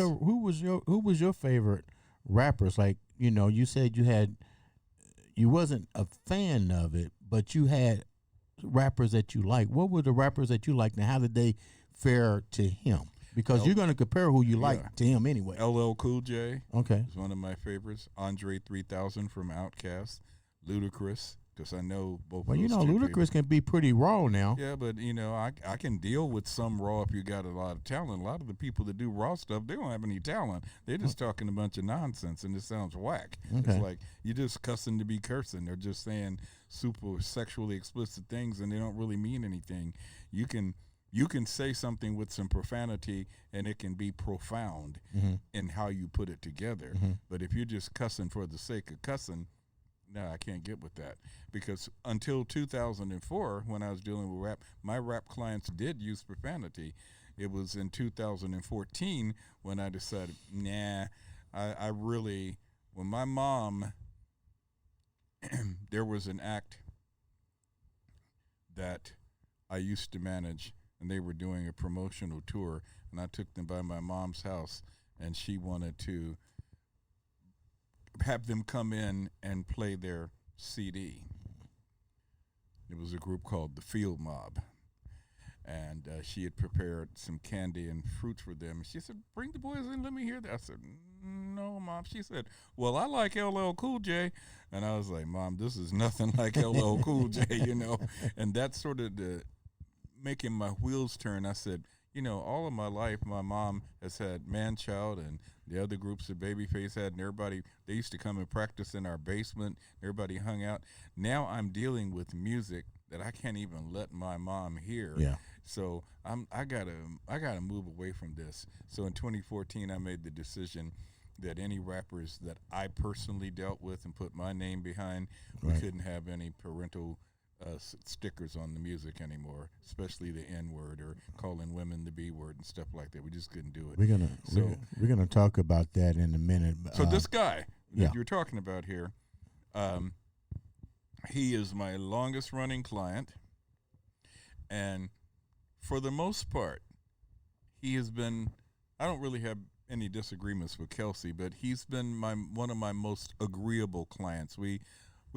your favorite rappers? Like, you said you wasn't a fan of it, but you had rappers that you like. What were the rappers that you liked, and how did they fare to him? Because you're going to compare who you like to him anyway. LL Cool J, okay, is one of my favorites. Andre 3000 from Outkast, Ludacris, because I know both. Well, of those two Ludacris people. can be pretty raw now. Yeah, but I can deal with some raw if you got a lot of talent. A lot of the people that do raw stuff, they don't have any talent. They're just talking a bunch of nonsense, and it sounds whack. Okay. It's like you're just cussing to be cursing. They're just saying super sexually explicit things, and they don't really mean anything. You can say something with some profanity, and it can be profound mm-hmm. in how you put it together. Mm-hmm. But if you're just cussing for the sake of cussing, no, I can't get with that. Because until 2004, when I was dealing with rap, my rap clients did use profanity. It was in 2014 when I decided, I really, when my mom, there was an act that I used to manage, and they were doing a promotional tour, and I took them by my mom's house, and she wanted to have them come in and play their CD. It was a group called the Field Mob, and she had prepared some candy and fruits for them. And she said, "Bring the boys in, let me hear that." I said, "No, Mom." She said, "Well, I like LL Cool J." And I was like, "Mom, this is nothing like LL Cool J, you know." And that's sort of making my wheels turn. I said, all of my life, my mom has had Man-Child and the other groups that Babyface had, and everybody, they used to come and practice in our basement. Everybody hung out. Now I'm dealing with music that I can't even let my mom hear. Yeah. So I gotta move away from this. So in 2014, I made the decision that any rappers that I personally dealt with and put my name behind, we couldn't have any parental stickers on the music anymore, especially the N-word or calling women the B-word and stuff like that. We just couldn't do it. We're gonna talk about that in a minute. So this guy yeah. that you're talking about here, he is my longest running client, and for the most part, he has been, I don't really have any disagreements with Kelsi, but he's been one of my most agreeable clients. We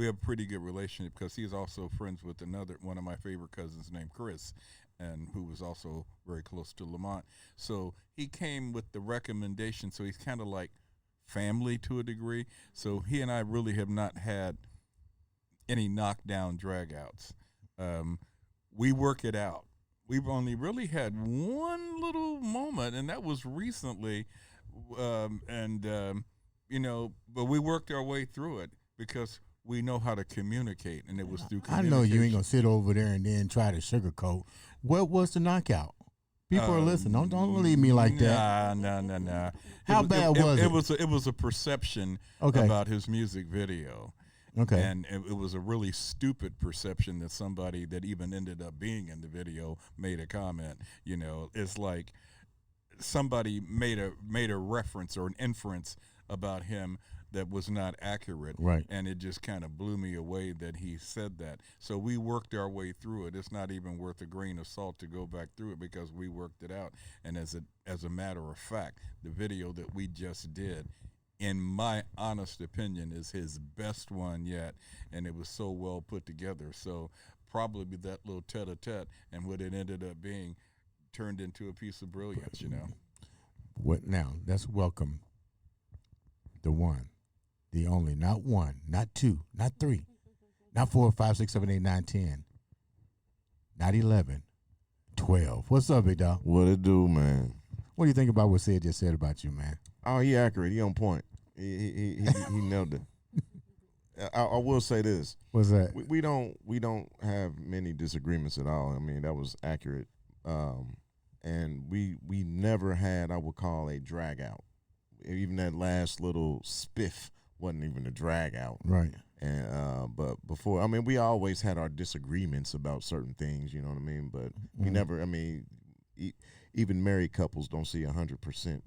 have a pretty good relationship because he's also friends with one of my favorite cousins named Chris, and who was also very close to Lamont. So he came with the recommendation, so he's kind of like family to a degree. So he and I really have not had any knockdown dragouts. We work it out. We've only really had one little moment, and that was recently, but we worked our way through it because we know how to communicate, and it was through communication. I know you ain't gonna sit over there and then try to sugarcoat. What was the knockout? People are listening. Don't leave me like that. Nah. How bad was it? It was a perception about his music video. Okay. And it was a really stupid perception that somebody that even ended up being in the video made a comment. It's like somebody made a reference or an inference about him that was not accurate. Right. And it just kind of blew me away that he said that. So we worked our way through it. It's not even worth a grain of salt to go back through it because we worked it out. And as a matter of fact, the video that we just did, in my honest opinion, is his best one yet, and it was so well put together. So probably that little tete-a-tete and what it ended up being turned into a piece of brilliance, What now? Let's welcome the one, the only, not one, not two, not three, not 4, 5, 6, 7, 8, 9, 10, not 11, 12. What's up, big dog? What it do, man? What do you think about what Sid just said about you, man? Oh, he accurate. He on point. He nailed it. I will say this. What's that? We don't have many disagreements at all. I mean, that was accurate. And we never had, I would call, a drag out. Even that last little spiff wasn't even a drag out. Right. And but before, I mean, we always had our disagreements about certain things, you know what I mean? But we never, I mean, even married couples don't see 100%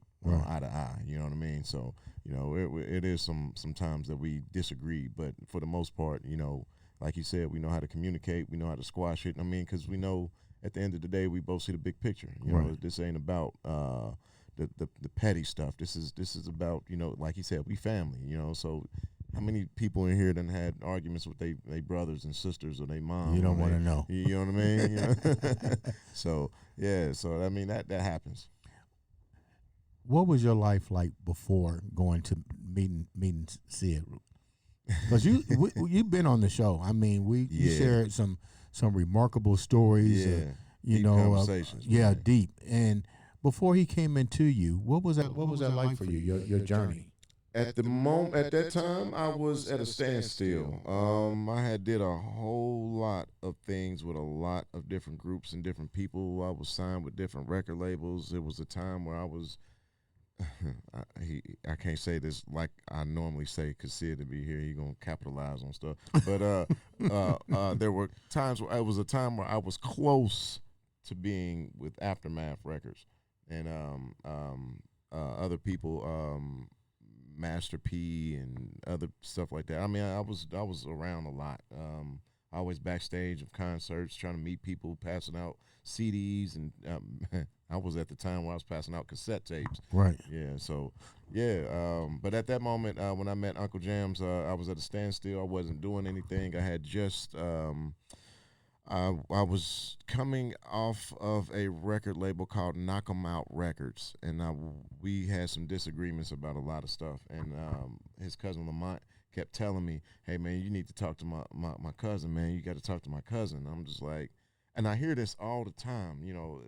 eye to eye, you know what I mean? So, it is sometimes that we disagree, but for the most part, like you said, we know how to communicate, we know how to squash it. I mean, because we know at the end of the day, we both see the big picture. You know, this ain't about the petty stuff. This is about, like you said, we family, so how many people in here done had arguments with they brothers and sisters or they mom? You don't want to know. You know what I mean? So, yeah, so I mean, that happens. What was your life like before going to meeting Sid? Because you've been on the show. I mean, you shared some remarkable stories. Yeah, deep conversations. Deep. And before he came into you, what was that like for you? Your journey. At that time, I was at a standstill. I had did a whole lot of things with a lot of different groups and different people. I was signed with different record labels. It was a time where I was. I can't say this like I normally say because Sid to be here, he gonna capitalize on stuff. But there were times where it was a time where I was close to being with Aftermath Records and other people, Master P and other stuff like that. I mean, I was around a lot. always backstage of concerts, trying to meet people, passing out CDs, and I was at the time where I was passing out cassette tapes. Right. Yeah, so yeah, but at that moment when I met UncleJamz, I was at a standstill. I wasn't doing anything. I had just I was coming off of a record label called Knock 'Em Out Records, and we had some disagreements about a lot of stuff. And his cousin Lamont kept telling me, "Hey man, you need to talk to my cousin, man. You got to talk to my cousin." I'm just like, and I hear this all the time. You know,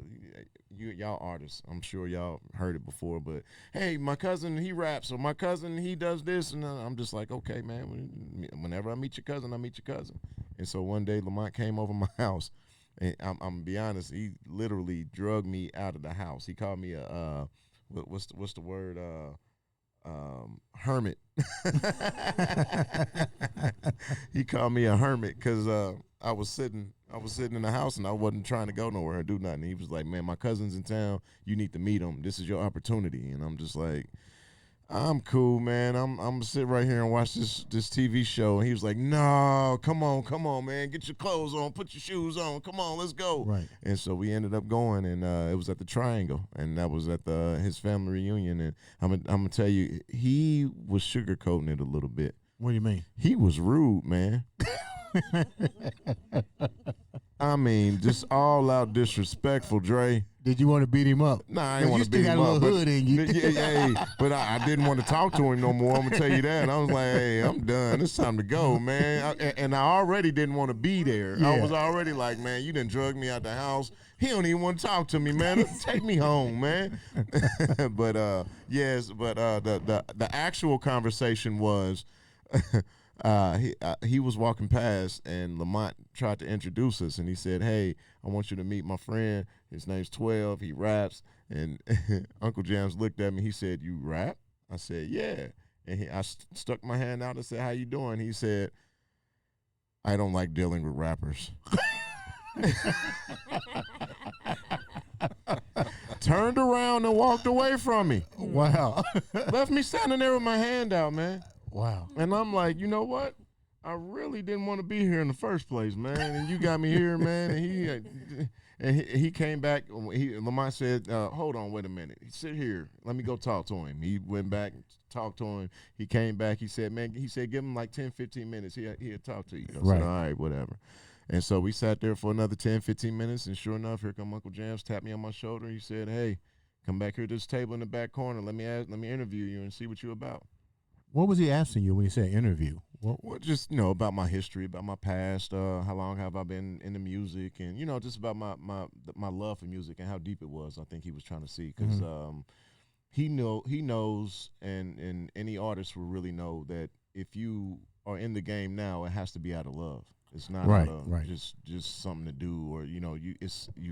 y'all artists, I'm sure y'all heard it before, but hey, my cousin, he raps, or my cousin, he does this, and I'm just like, okay, man. Whenever I meet your cousin, I meet your cousin. And so one day Lamont came over my house, and I'm gonna be honest, he literally drugged me out of the house. He called me a what's the word, hermit. He called me a hermit because I was sitting in the house and I wasn't trying to go nowhere or do nothing. He was like, "Man, my cousin's in town. You need to meet him. This is your opportunity." And I'm just like, "I'm cool, man. I'm gonna sit right here and watch this TV show." And he was like, "No, come on, man. Get your clothes on, put your shoes on. Come on, let's go." Right. And so we ended up going, and it was at the Triangle, and that was at his family reunion. And I'm gonna tell you, he was sugarcoating it a little bit. What do you mean? He was rude, man. I mean, just all out disrespectful, Dre. Did you want to beat him up? Nah, I didn't want to beat You still him got a up. little hood in you. Yeah, but I didn't want to talk to him no more. I'm gonna tell you that. And I was like, "Hey, I'm done. It's time to go, man." And I already didn't want to be there. Yeah. I was already like, "Man, you done drugged me out the house. He don't even want to talk to me, man. Take me home, man." But yes, but the actual conversation was. He was walking past, and Lamont tried to introduce us, and he said, "Hey, I want you to meet my friend. His name's 12. He raps." And UncleJamz looked at me. He said, "You rap?" I said, "Yeah." And I stuck my hand out and said, "How you doing?" He said, "I don't like dealing with rappers." Turned around and walked away from me. Wow. Left me standing there with my hand out, man. Wow. And I'm like, you know what? I really didn't want to be here in the first place, man. And you got me here, man. And he came back. Lamont said, "Hold on, wait a minute. Sit here. Let me go talk to him." He went back, talked to him. He came back. He said, "Man," he said, "give him like 10, 15 minutes. He'll talk to you." I Right. said, "All right, whatever." And so we sat there for another 10, 15 minutes. And sure enough, here come UncleJamz, tapped me on my shoulder. He said, "Hey, come back here to this table in the back corner. Let me interview you and see what you're about." What was he asking you when he said interview? Well, just about my history, about my past, how long have I been into music, and just about my love for music and how deep it was. I think he was trying to see because he knows, and any artist will really know that if you are in the game now, it has to be out of love. It's not Right, out of right. just something to do, or you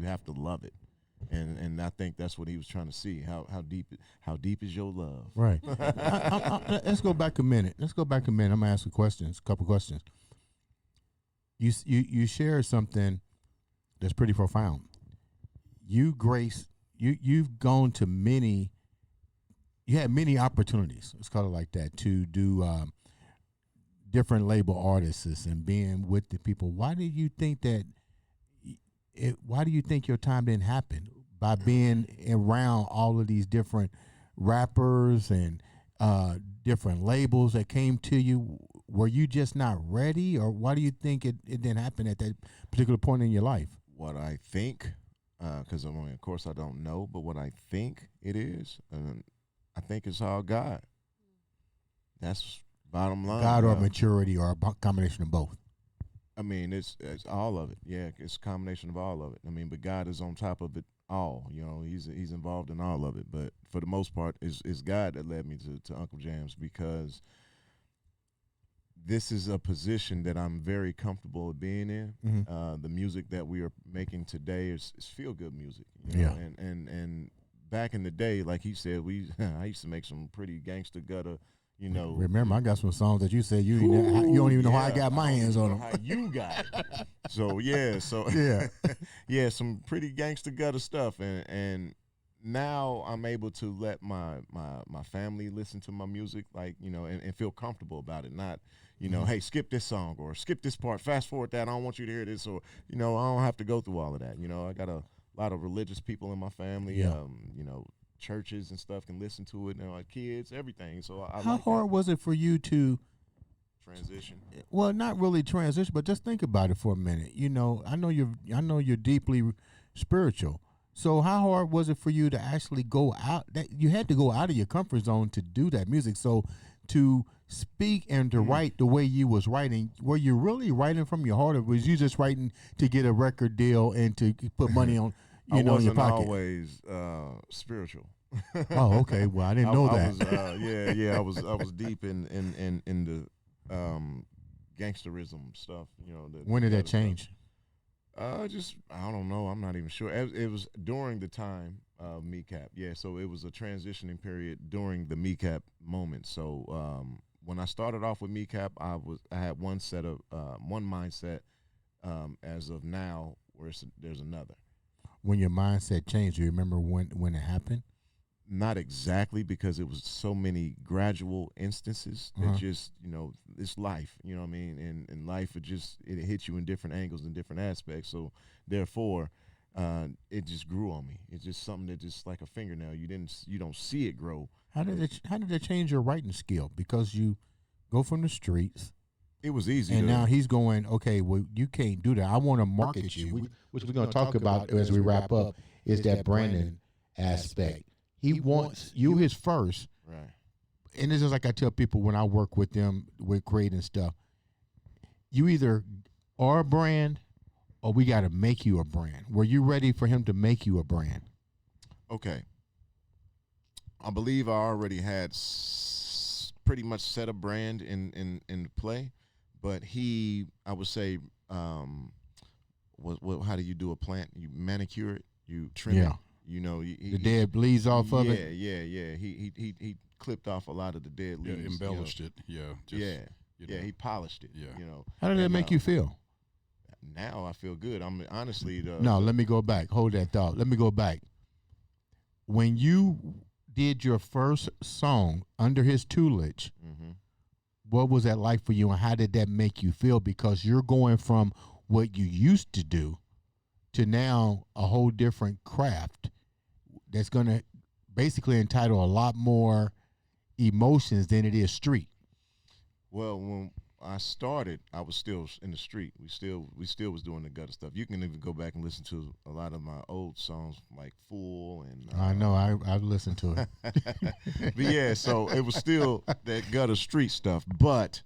have to love it. And I think that's what he was trying to see. How deep is your love? Right. Let's go back a minute. I'm gonna ask a couple questions. You shared something that's pretty profound. You've gone to many. You had many opportunities. Let's call it like that, to do different label artists and being with the people. Why do you think that? Why do you think your time didn't happen by being around all of these different rappers and different labels that came to you? Were you just not ready, or why do you think it didn't happen at that particular point in your life? What I think, because of course I don't know, but what I think it is, I think it's all God. That's bottom line. God or maturity or a combination of both? I mean, it's all of it. Yeah, it's a combination of all of it. I mean, but God is on top of it all. He's involved in all of it. But for the most part, it's God that led me to UncleJamz, because this is a position that I'm very comfortable being in. Mm-hmm. The music that we are making today is feel good music. Yeah. And back in the day, like he said, I used to make some pretty gangster gutter. Remember, I got some songs that you said you don't even know how I got my hands on them. How you got it. So yeah, Yeah. yeah, some pretty gangster gutter stuff, and now I'm able to let my family listen to my music, like, you know, and feel comfortable about it. Not, you know, hey, skip this song or skip this part, fast forward that. I don't want you to hear this, or, you know, I don't have to go through all of that. You know, I got a lot of religious people in my family. Yeah. You know, churches and stuff can listen to it. You know, like kids, everything. So I How like hard was it for you to? transition. Well, not really transition, but just think about it for a minute. You know, I know you're deeply spiritual. So how hard was it for you to actually go out? That you had to go out of your comfort zone to do that music. So to speak and to write the way you was writing, were you really writing from your heart, or was you just writing to get a record deal and to put money on, in your wasn't pocket? always spiritual. Oh, okay. Well, I didn't know that. I was deep in the gangsterism stuff. You know. When did that stuff. change? Just I don't know. I'm not even sure. It was during the time of MECAP. Yeah, so it was a transitioning period during the MECAP moment. So when I started off with MECAP, I had one mindset. As of now, there's another. When your mindset changed, do you remember when it happened? Not exactly, because it was so many gradual instances that just, you know, it's life, you know what I mean? And life it hits you in different angles and different aspects. So therefore, it just grew on me. It's just something that just like a fingernail. You don't see it grow. How did that change your writing skill? Because you go from the streets. It was easy. And now he's going, okay, well, you can't do that. I want to market you, which we're going to talk about as we wrap up, is that branding aspect. He wants you his first. Right. And this is like I tell people when I work with them with creating stuff. You either are a brand or we got to make you a brand. Were you ready for him to make you a brand? Okay. I believe I already had pretty much set a brand in play, but I would say, how do you do a plant? You manicure it, you trim it. You know, the dead leaves off of it. Yeah. He clipped off a lot of the dead leaves. Embellished it. Yeah. He polished it. Yeah. You know. How did that make you feel? Now I feel good. I'm honestly. Let me go back. Hold that thought. Let me go back. When you did your first song under his tutelage, what was that like for you, and how did that make you feel? Because you're going from what you used to do to now a whole different craft that's going to basically entitle a lot more emotions than it is street. Well, when I started, I was still in the street. We still was doing the gutter stuff. You can even go back and listen to a lot of my old songs, like Fool and. I know, I've listened to it. But yeah, so it was still that gutter street stuff, but.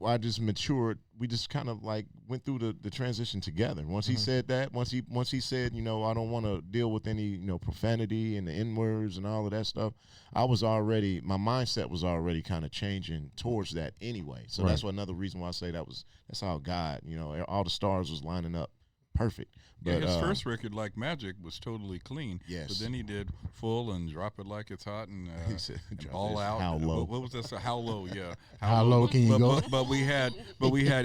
I just matured. We just kind of like went through the transition together. Once he said that, once he said, you know, I don't want to deal with any, you know, profanity and the N-words and all of that stuff. My mindset was already kind of changing towards that anyway. So that's another reason why I say that's how God, you know, all the stars was lining up perfect. But his first record, Like Magic, was totally clean. Yes. But then he did Full and Drop It Like It's Hot and, he said, and Ball Out. How low? What was this? How Low? Yeah. How low can you go? But we had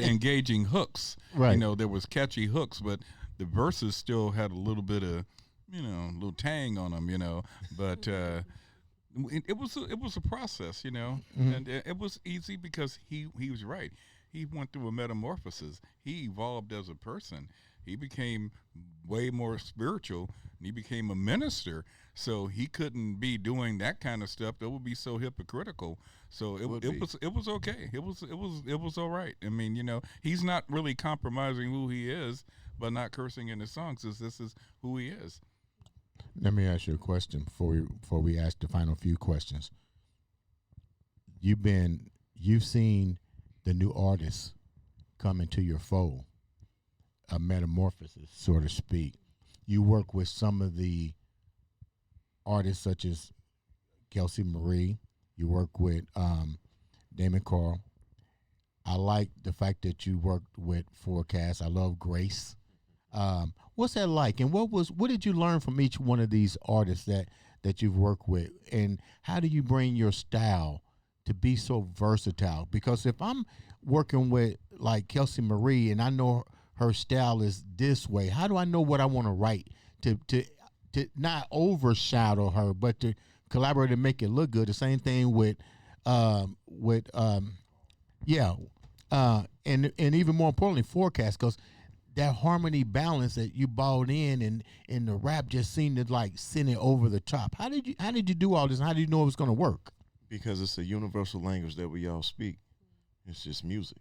engaging hooks. Right. You know, there was catchy hooks, but the verses still had a little bit of, you know, a little tang on them. You know, but. It was a process, you know, and it was easy because he was right. He went through a metamorphosis. He evolved as a person. He became way more spiritual, and he became a minister. So he couldn't be doing that kind of stuff. That would be so hypocritical. So it was okay. It was all right. I mean, you know, he's not really compromising who he is by not cursing in his songs. This is who he is. Let me ask you a question before we ask the final few questions. You've seen the new artists come into your fold, a metamorphosis, so to speak. You work with some of the artists such as Kelsi Marie. You work with Damon, Karl. I like the fact that you worked with Forecast. I love Grace. What's that like, and what did you learn from each one of these artists that you've worked with, and how do you bring your style to be so versatile? Because if I'm working with like Kelsi Marie and I know her style is this way, how do I know what I want to write to not overshadow her, but to collaborate and make it look good. The same thing with and even more importantly, Forecast, because that harmony balance that you bought in and the rap just seemed to like send it over the top. How did you do all this? And how did you know it was going to work? Because it's a universal language that we all speak. It's just music.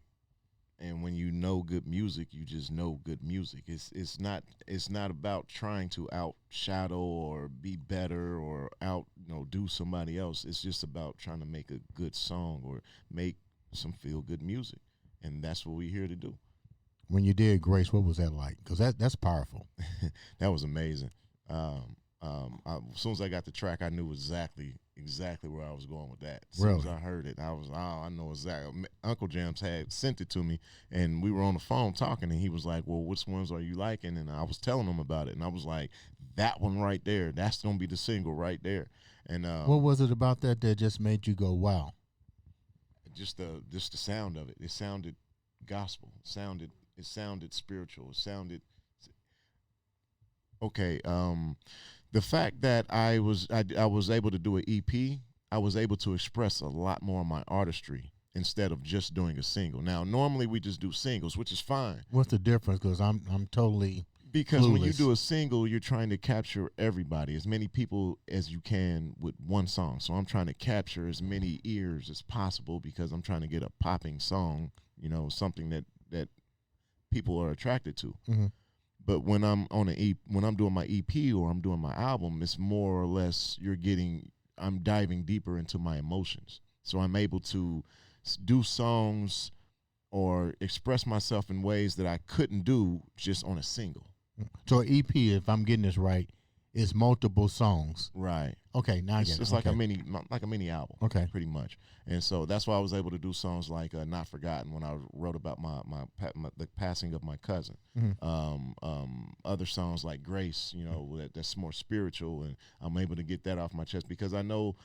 And when you know good music, you just know good music. It's not about trying to outshadow or be better or do somebody else. It's just about trying to make a good song or make some feel good music, and that's what we're here to do. When you did Grace, what was that like? Because that's powerful. That was amazing. As soon as I got the track, I knew exactly where I was going with that. As soon as I heard it, I know exactly. UncleJamz had sent it to me, and we were on the phone talking, and he was like, well, which ones are you liking? And I was telling him about it, and I was like, that one right there, that's going to be the single right there. And what was it about that just made you go, wow? Just the sound of it. It sounded gospel. It sounded spiritual. It sounded okay. The fact that I was able to do an EP, I was able to express a lot more of my artistry instead of just doing a single. Now, normally we just do singles, which is fine. What's the difference? Because I'm totally because clueless. When you do a single, you're trying to capture everybody, as many people as you can with one song. So I'm trying to capture as many ears as possible because I'm trying to get a popping song, something that people are attracted to. Mm-hmm. But when I'm when I'm doing my EP or I'm doing my album, it's more or less I'm diving deeper into my emotions. So I'm able to do songs or express myself in ways that I couldn't do just on a single. So an EP, if I'm getting this right, is multiple songs. Right. Okay, now I get it. It's like a mini album. Okay. Pretty much. And so that's why I was able to do songs like Not Forgotten when I wrote about the passing of my cousin. Mm-hmm. Other songs like Grace, that's more spiritual, and I'm able to get that off my chest because I know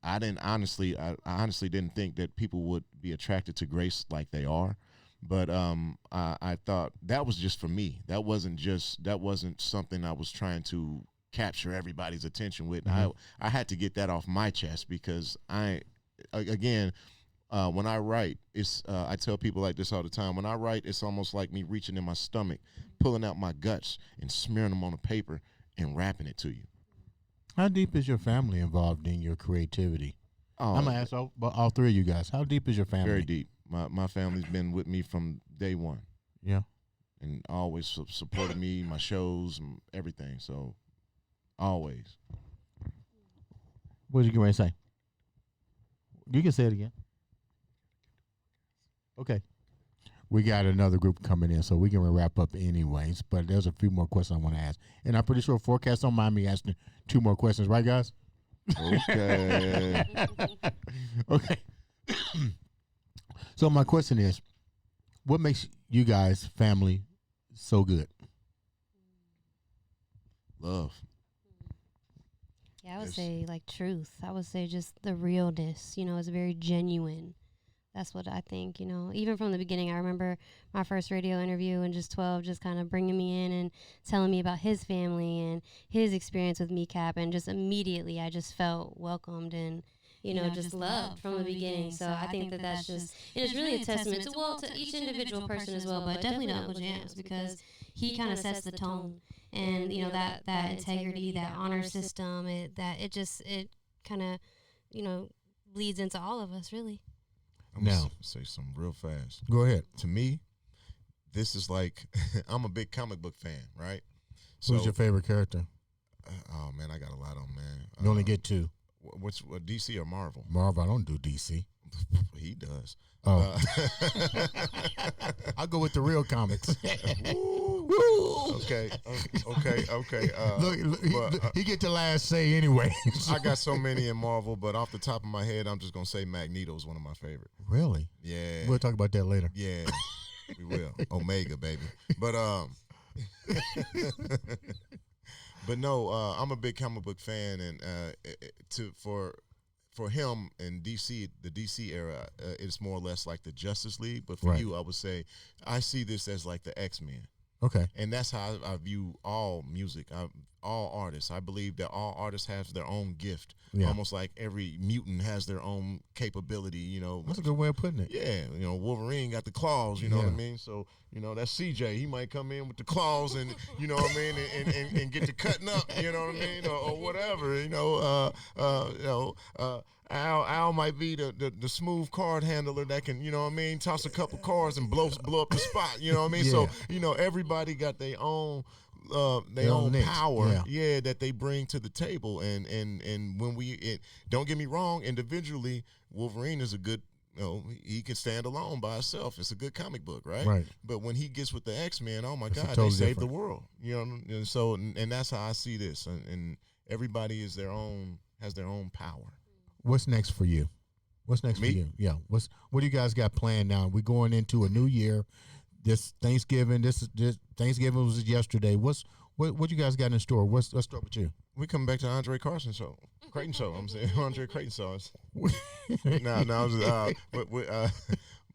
I honestly didn't think that people would be attracted to Grace like they are. But I thought that was just for me. That wasn't something I was trying to capture everybody's attention with. Mm-hmm. I had to get that off my chest because when I write, I tell people like this all the time. When I write, it's almost like me reaching in my stomach, pulling out my guts and smearing them on a paper and rapping it to you. How deep is your family involved in your creativity? I'm going to ask all three of you guys. How deep is your family? Very deep. My family's been with me from day one. Yeah. And always supported me, my shows, and everything. So, always. What did you get ready to say? You can say it again. Okay. We got another group coming in, so we're going to wrap up anyways. But there's a few more questions I want to ask. And I'm pretty sure Forecast don't mind me asking 2 more questions. Right, guys? Okay. Okay. So my question is, what makes you guys' family so good? Love. Yeah, I would say like truth. I would say just the realness. It's very genuine. That's what I think. Even from the beginning, I remember my first radio interview and just 12 just kind of bringing me in and telling me about his family and his experience with MECAP, and just immediately I just felt welcomed and just loved from the beginning. So I think that's just, and it's really a testament to each individual person as well, but definitely to UncleJamz, because he kind of sets the tone, and that integrity, that honor system, it kind of bleeds into all of us, really. I'm going to say something real fast. Go ahead. To me, this is like, I'm a big comic book fan, right? Who's your favorite character? Oh, man, I got a lot of them, man. You only get 2. What DC or Marvel? Marvel, I don't do DC. He does. Oh. I'll go with the real comics. Okay. Look, he get the last say anyway. I got so many in Marvel, but off the top of my head, I'm just going to say Magneto's one of my favorite. Really? Yeah. We'll talk about that later. Yeah, we will. Omega, baby. But but no, I'm a big comic book fan, and for him in DC, the DC era, it's more or less like the Justice League. But for you, I would say I see this as like the X-Men. Okay. And that's how I view all music, all artists. I believe that all artists have their own gift, almost like every mutant has their own capability, you know. That's a good way of putting it. Yeah, you know, Wolverine got the claws, you know what I mean? So, you know, that's CJ. He might come in with the claws and, you know what I mean, and get to cutting up, you know what I mean, or whatever, you know. Al might be the smooth card handler that can, you know what I mean, toss a couple cards and blow up the spot, you know what I mean? So, you know, everybody got their own power, that they bring to the table, and when don't get me wrong, individually, Wolverine is a good, you know, he can stand alone by himself. It's a good comic book, right? Right. But when he gets with the X-Men, oh my God, totally they saved different. the world, you know. And so, and that's how I see this, and everybody has their own power. What's next for you? What's next for you? Yeah. What do you guys got planned now? We're going into a new year. This Thanksgiving. This Thanksgiving was yesterday. What you guys got in store? Let's start with you. We come back to Andre Crayton show. I'm saying Andre Crayton songs.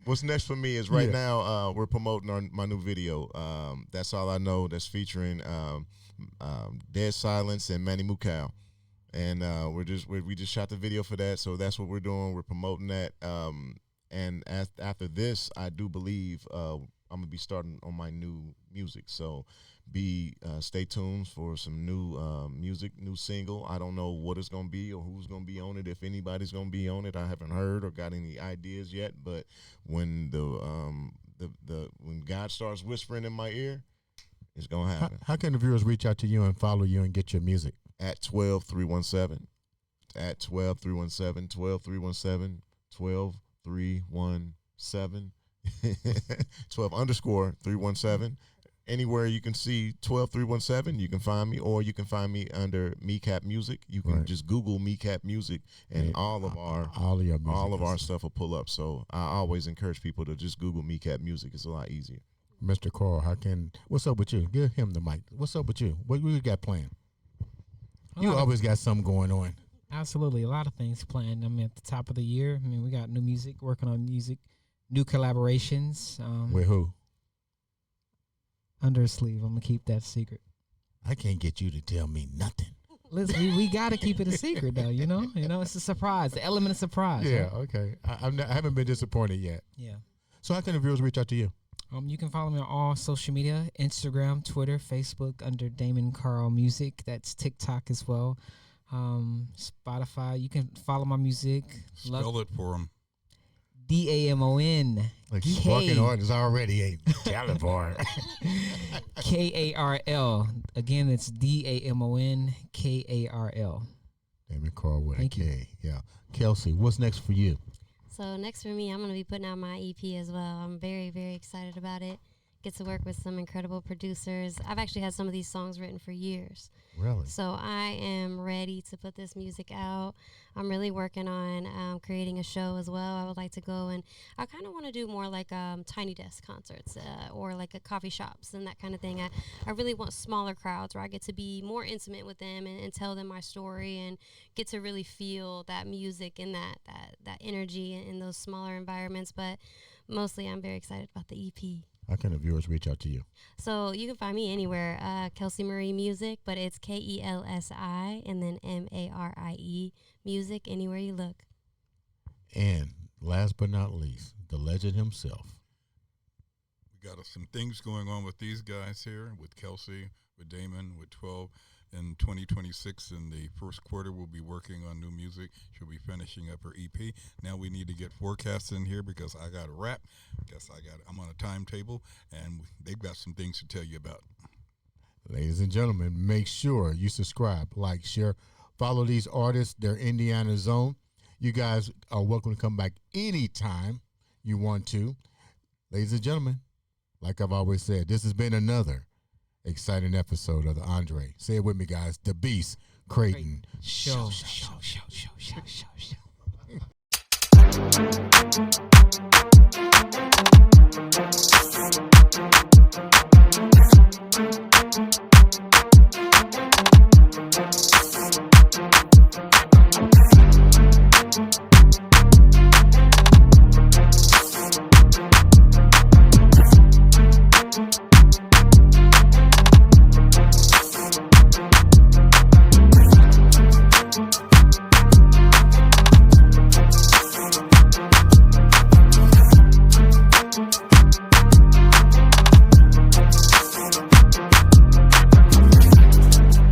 What's next for me is right now we're promoting my new video. That's All I Know. That's featuring Dead Silence and Manny MECAP. And we just shot the video for that, so that's what we're doing. We're promoting that. And after this, I do believe I'm gonna be starting on my new music. So stay tuned for some new music, new single. I don't know what it's gonna be or who's gonna be on it, if anybody's gonna be on it. I haven't heard or got any ideas yet. But when when God starts whispering in my ear, it's gonna happen. How can the viewers reach out to you and follow you and get your music? At 12317, at 12317, 12317, 12317, 12_317. Anywhere you can see 12317, you can find me, or you can find me under MECAP Music. You can just Google MECAP Music, and all of our stuff will pull up. So I always encourage people to just Google MECAP Music. It's a lot easier. Mr. Karl, what's up with you? Give him the mic. What's up with you? What we got planned? You always got something going on. Absolutely. A lot of things planned. I mean, at the top of the year, we got new music, working on music, new collaborations. With who? Under a sleeve. I'm going to keep that secret. I can't get you to tell me nothing. Listen, we got to keep it a secret, though, you know? It's a surprise, the element of surprise. Yeah, right? okay. I haven't been disappointed yet. Yeah. So how can the viewers reach out to you? You can follow me on all social media, Instagram, Twitter, Facebook, under Damon Karl Music. That's TikTok as well. Spotify. You can follow my music. Spell it for him. DAMON. Like he's working on it already. Ain't California. KARL. Again, it's DAMON KARL. Damon Karl with Thank a K. Yeah. Kelsi, what's next for you? So next for me, I'm going to be putting out my EP as well. I'm very, very excited about it. Get to work with some incredible producers. I've actually had some of these songs written for years. Really? So I am ready to put this music out. I'm really working on creating a show as well. I would like to go, and I kind of want to do more like tiny desk concerts or like a coffee shops and that kind of thing. I really want smaller crowds where I get to be more intimate with them and tell them my story and get to really feel that music and that energy in those smaller environments. But mostly I'm very excited about the EP. How can the viewers reach out to you? So you can find me anywhere, Kelsi Marie Music, but it's KELSI and then MARIE Music, anywhere you look. And last but not least, the legend himself. We got some things going on with these guys here, with Kelsi, with Damon, with 12. In 2026, in the first quarter, we'll be working on new music. She'll be finishing up her EP. Now we need to get forecasts in here because I got a rap. I'm on a timetable, and they've got some things to tell you about. Ladies and gentlemen, make sure you subscribe, like, share, follow these artists. They're Indiana's own. You guys are welcome to come back anytime you want to. Ladies and gentlemen, like I've always said, this has been another exciting episode of the Andre. Say it with me, guys. The Beast Crayton Show. Show.